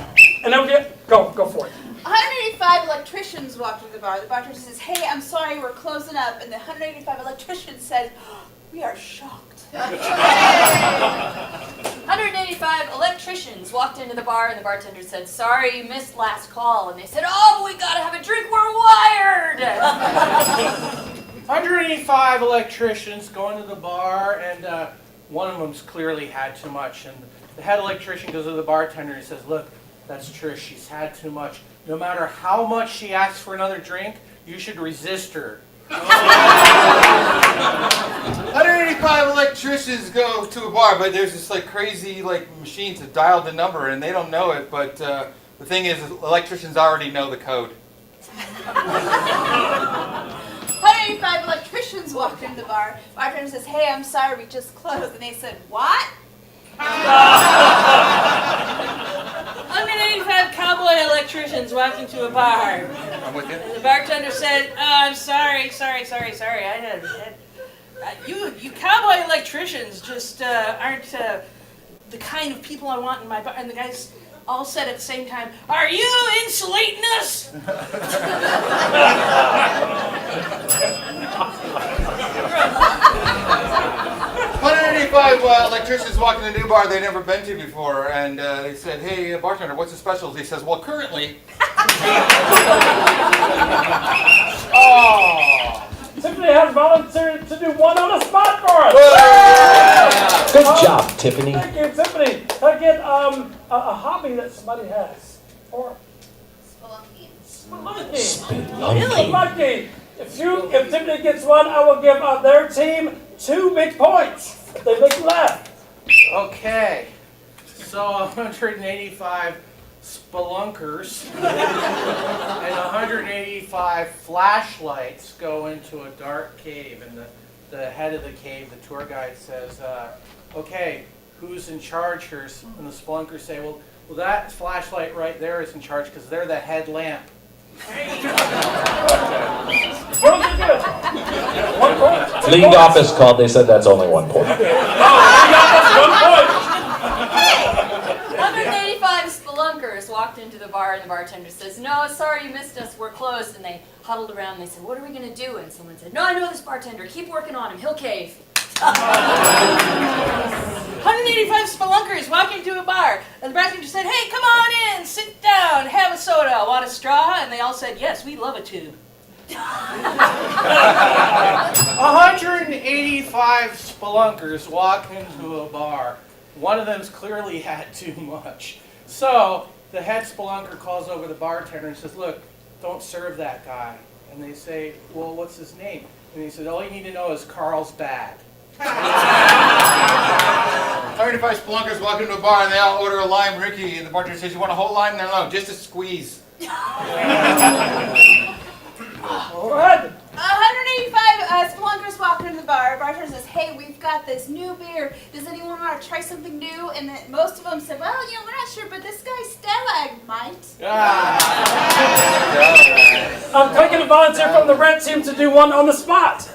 And then we get go for it. 185 electricians walked into the bar. The bartender says, hey, I'm sorry, we're closing up. And the 185 electricians said, we are shocked. 185 electricians walked into the bar and the bartender said, sorry, you missed last call. And they said, oh, but we gotta have a drink, we're wired. 185 electricians go into the bar, and one of them's clearly had too much. And the head electrician goes to the bartender and says, look, that's Trish, she's had too much. No matter how much she asks for another drink, you should resist her. 185 electricians go to a bar, but there's this crazy machine to dial the number, and they don't know it. But the thing is, electricians already know the code. 185 electricians walked into the bar. Bartender says, hey, I'm sorry, we just closed. And they said, what? 185 185 cowboy electricians walked into a bar. I'm with you. And the bartender said, "Oh, I'm sorry. You cowboy electricians just aren't the kind of people I want in my bar." And the guys all said at the same time, "Are you insulating us?" 185 electricians walked in a new bar they'd never been to before, and they said, "Hey, bartender, what's the specialty?" He says, "Well, currently." Oh. Tiffany has volunteered to do one on the spot for us. Good job, Tiffany. Thank you, Tiffany. I get a hobby that somebody has. Or Spelunky. Spelunky. If Tiffany gets one, I will give their team 2 big points. If they make you laugh. Okay, so 185 spelunkers and 185 flashlights go into a dark cave, and the head of the cave, the tour guide says, "Okay, who's in charge here?" And the spelunkers say, "Well, that flashlight right there is in charge because they're the headlamp." League office called. They said that's only 1 point. 185 spelunkers walked into the bar, and the bartender says, "No, sorry, you missed us. We're closed." And they huddled around. And they said, "What are we going to do?" And someone said, "No, I know this bartender. Keep working on him. He'll cave." 185 spelunkers walk into a bar, and the bartender said, "Hey, come on in, sit down, have a soda. Want a straw?" And they all said, "Yes, we'd love a tube." 185 spelunkers walk into a bar. One of them's clearly had too much. So the head spelunker calls over the bartender and says, "Look, don't serve that guy." And they say, "Well, what's his name?" And he said, "All you need to know is Carlsbad." 185 spelunkers walk into a bar and they all order a lime Ricky, and the bartender says, "You want a whole lime?" No, just a squeeze. Go ahead. 185 spelunkers walk into the bar. Bartender says, "Hey, we've got this new beer. Does anyone want to try something new?" And then most of them said, "Well, we're not sure, but this guy Stella might." I'm taking a volunteer from the red team to do one on the spot.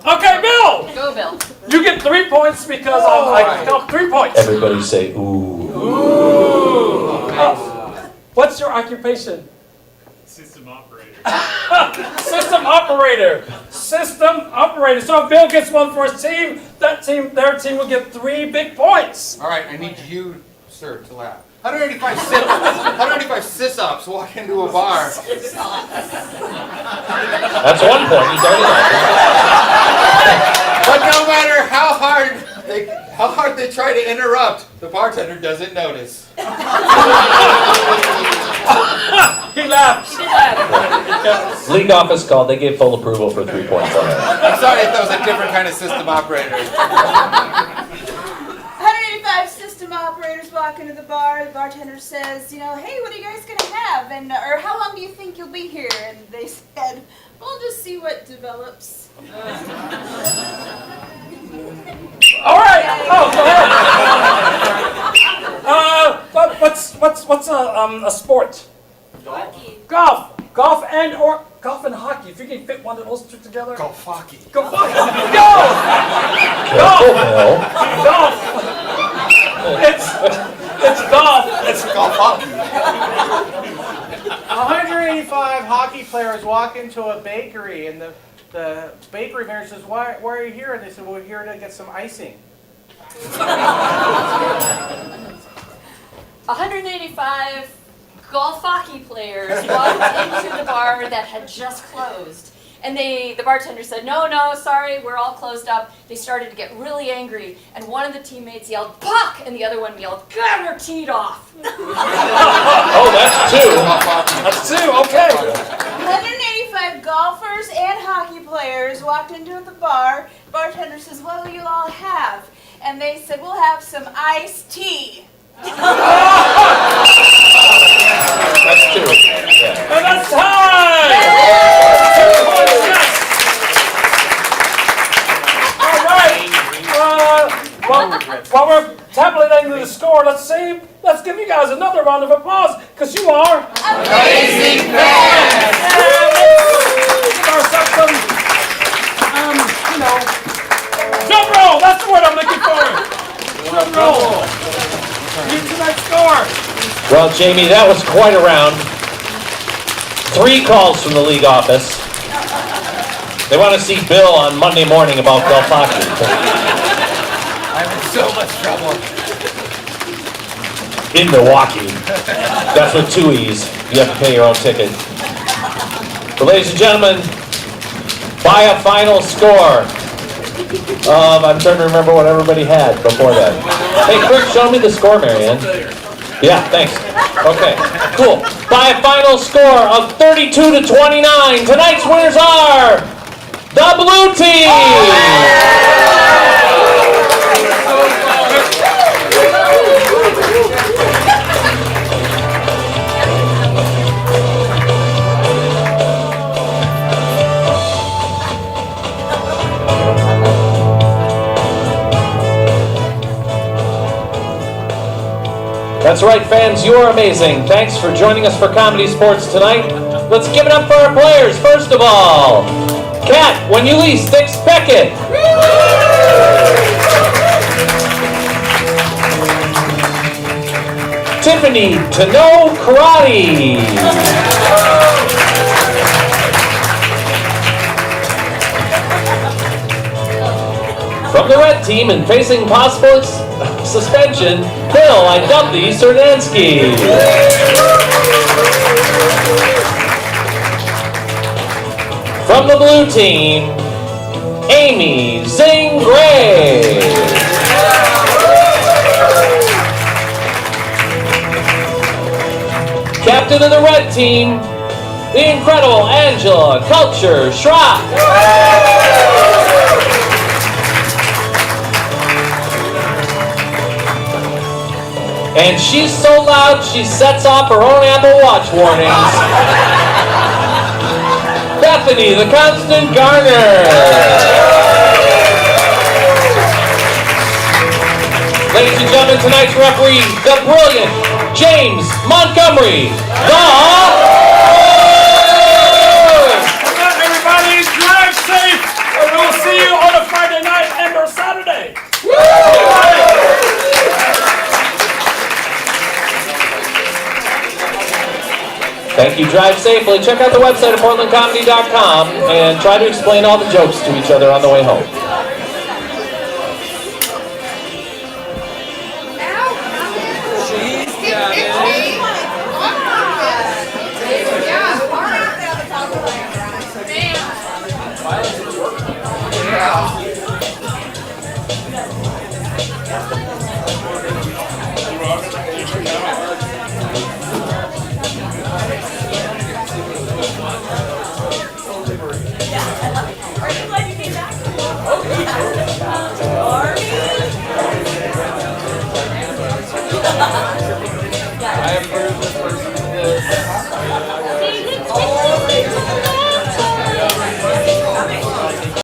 Okay, Bill. Go, Bill. You get 3 points because I count 3 points. Everybody say ooh. What's your occupation? System operator. System operator. System operator. So if Bill gets one for his team, their team will get 3 big points. All right, I need you, sir, to laugh. 185 sys-ups walk into a bar. That's 1 point. He's already got But no matter how hard they try to interrupt, the bartender doesn't notice. He laughed. it. League office called. They gave full approval for 3 points on that. I'm sorry if that was a different kind of system operator. 185 system operators walk into the bar. The bartender says, "Hey, what are you guys going to have? And or how long do you think you'll be here?" And they said, "We'll just see what develops." All right. Oh, go ahead. What's a sport? Golf. Golf and hockey. If you can fit one of those 2 together. Golf hockey. Go hockey. Careful, Bill. Golf. It's golf. It's golf hockey. 185 hockey players walk into a bakery, and the bakery manager says, why are you here? And they said, "Well, we're here to get some icing." 185 golf hockey players walked into the bar that had just closed. And the bartender said, "No, sorry, we're all closed up." They started to get really angry, and one of the teammates yelled, "Puck!" and the other one yelled, "Get her teed off!" Oh, that's 2. That's 2. Okay. 185 golfers and hockey players walked into the bar. Bartender says, "What will you all have?" And they said, "We'll have some iced tea." That's 2. Yeah. And that's time. 2 points. Yes. All right. While we're tabulating the score, let's give you guys another round of applause. Well, Jamie, that was quite a round. 3 calls from the league office. They want to see Bill on Monday morning about golf hockey. I'm in so much trouble. In Milwaukee. That's with 2 E's. You have to pay your own ticket. But ladies and gentlemen, by a final score. I'm trying to remember what everybody had before that. Hey, quick, show me the score, Marianne. Yeah, thanks. Okay, cool. By a final score of 32-29, tonight's winners are the blue team! That's right, fans, you are amazing. Thanks for joining us for Comedy Sports tonight. Let's give it up for our players. First of all, Kat, when you least expect it. Tiffany, to know karate. From the red team and facing possible suspension, Bill, I dubbed thee Cernansky. From the blue team, Amy Zing Gray. Captain of the red team, the incredible Angela Culture Schrock. And she's so loud, she sets off her own Apple Watch warnings. Bethany, the constant Garner. Ladies and gentlemen, tonight's referee, the brilliant James Montgomery. Everybody, drive safe, and we'll see you on a Friday night and or Saturday. Thank you. Drive safely. Check out the website at portlandcomedy.com and try to explain all the jokes to each other on the way home. I approve this person for this.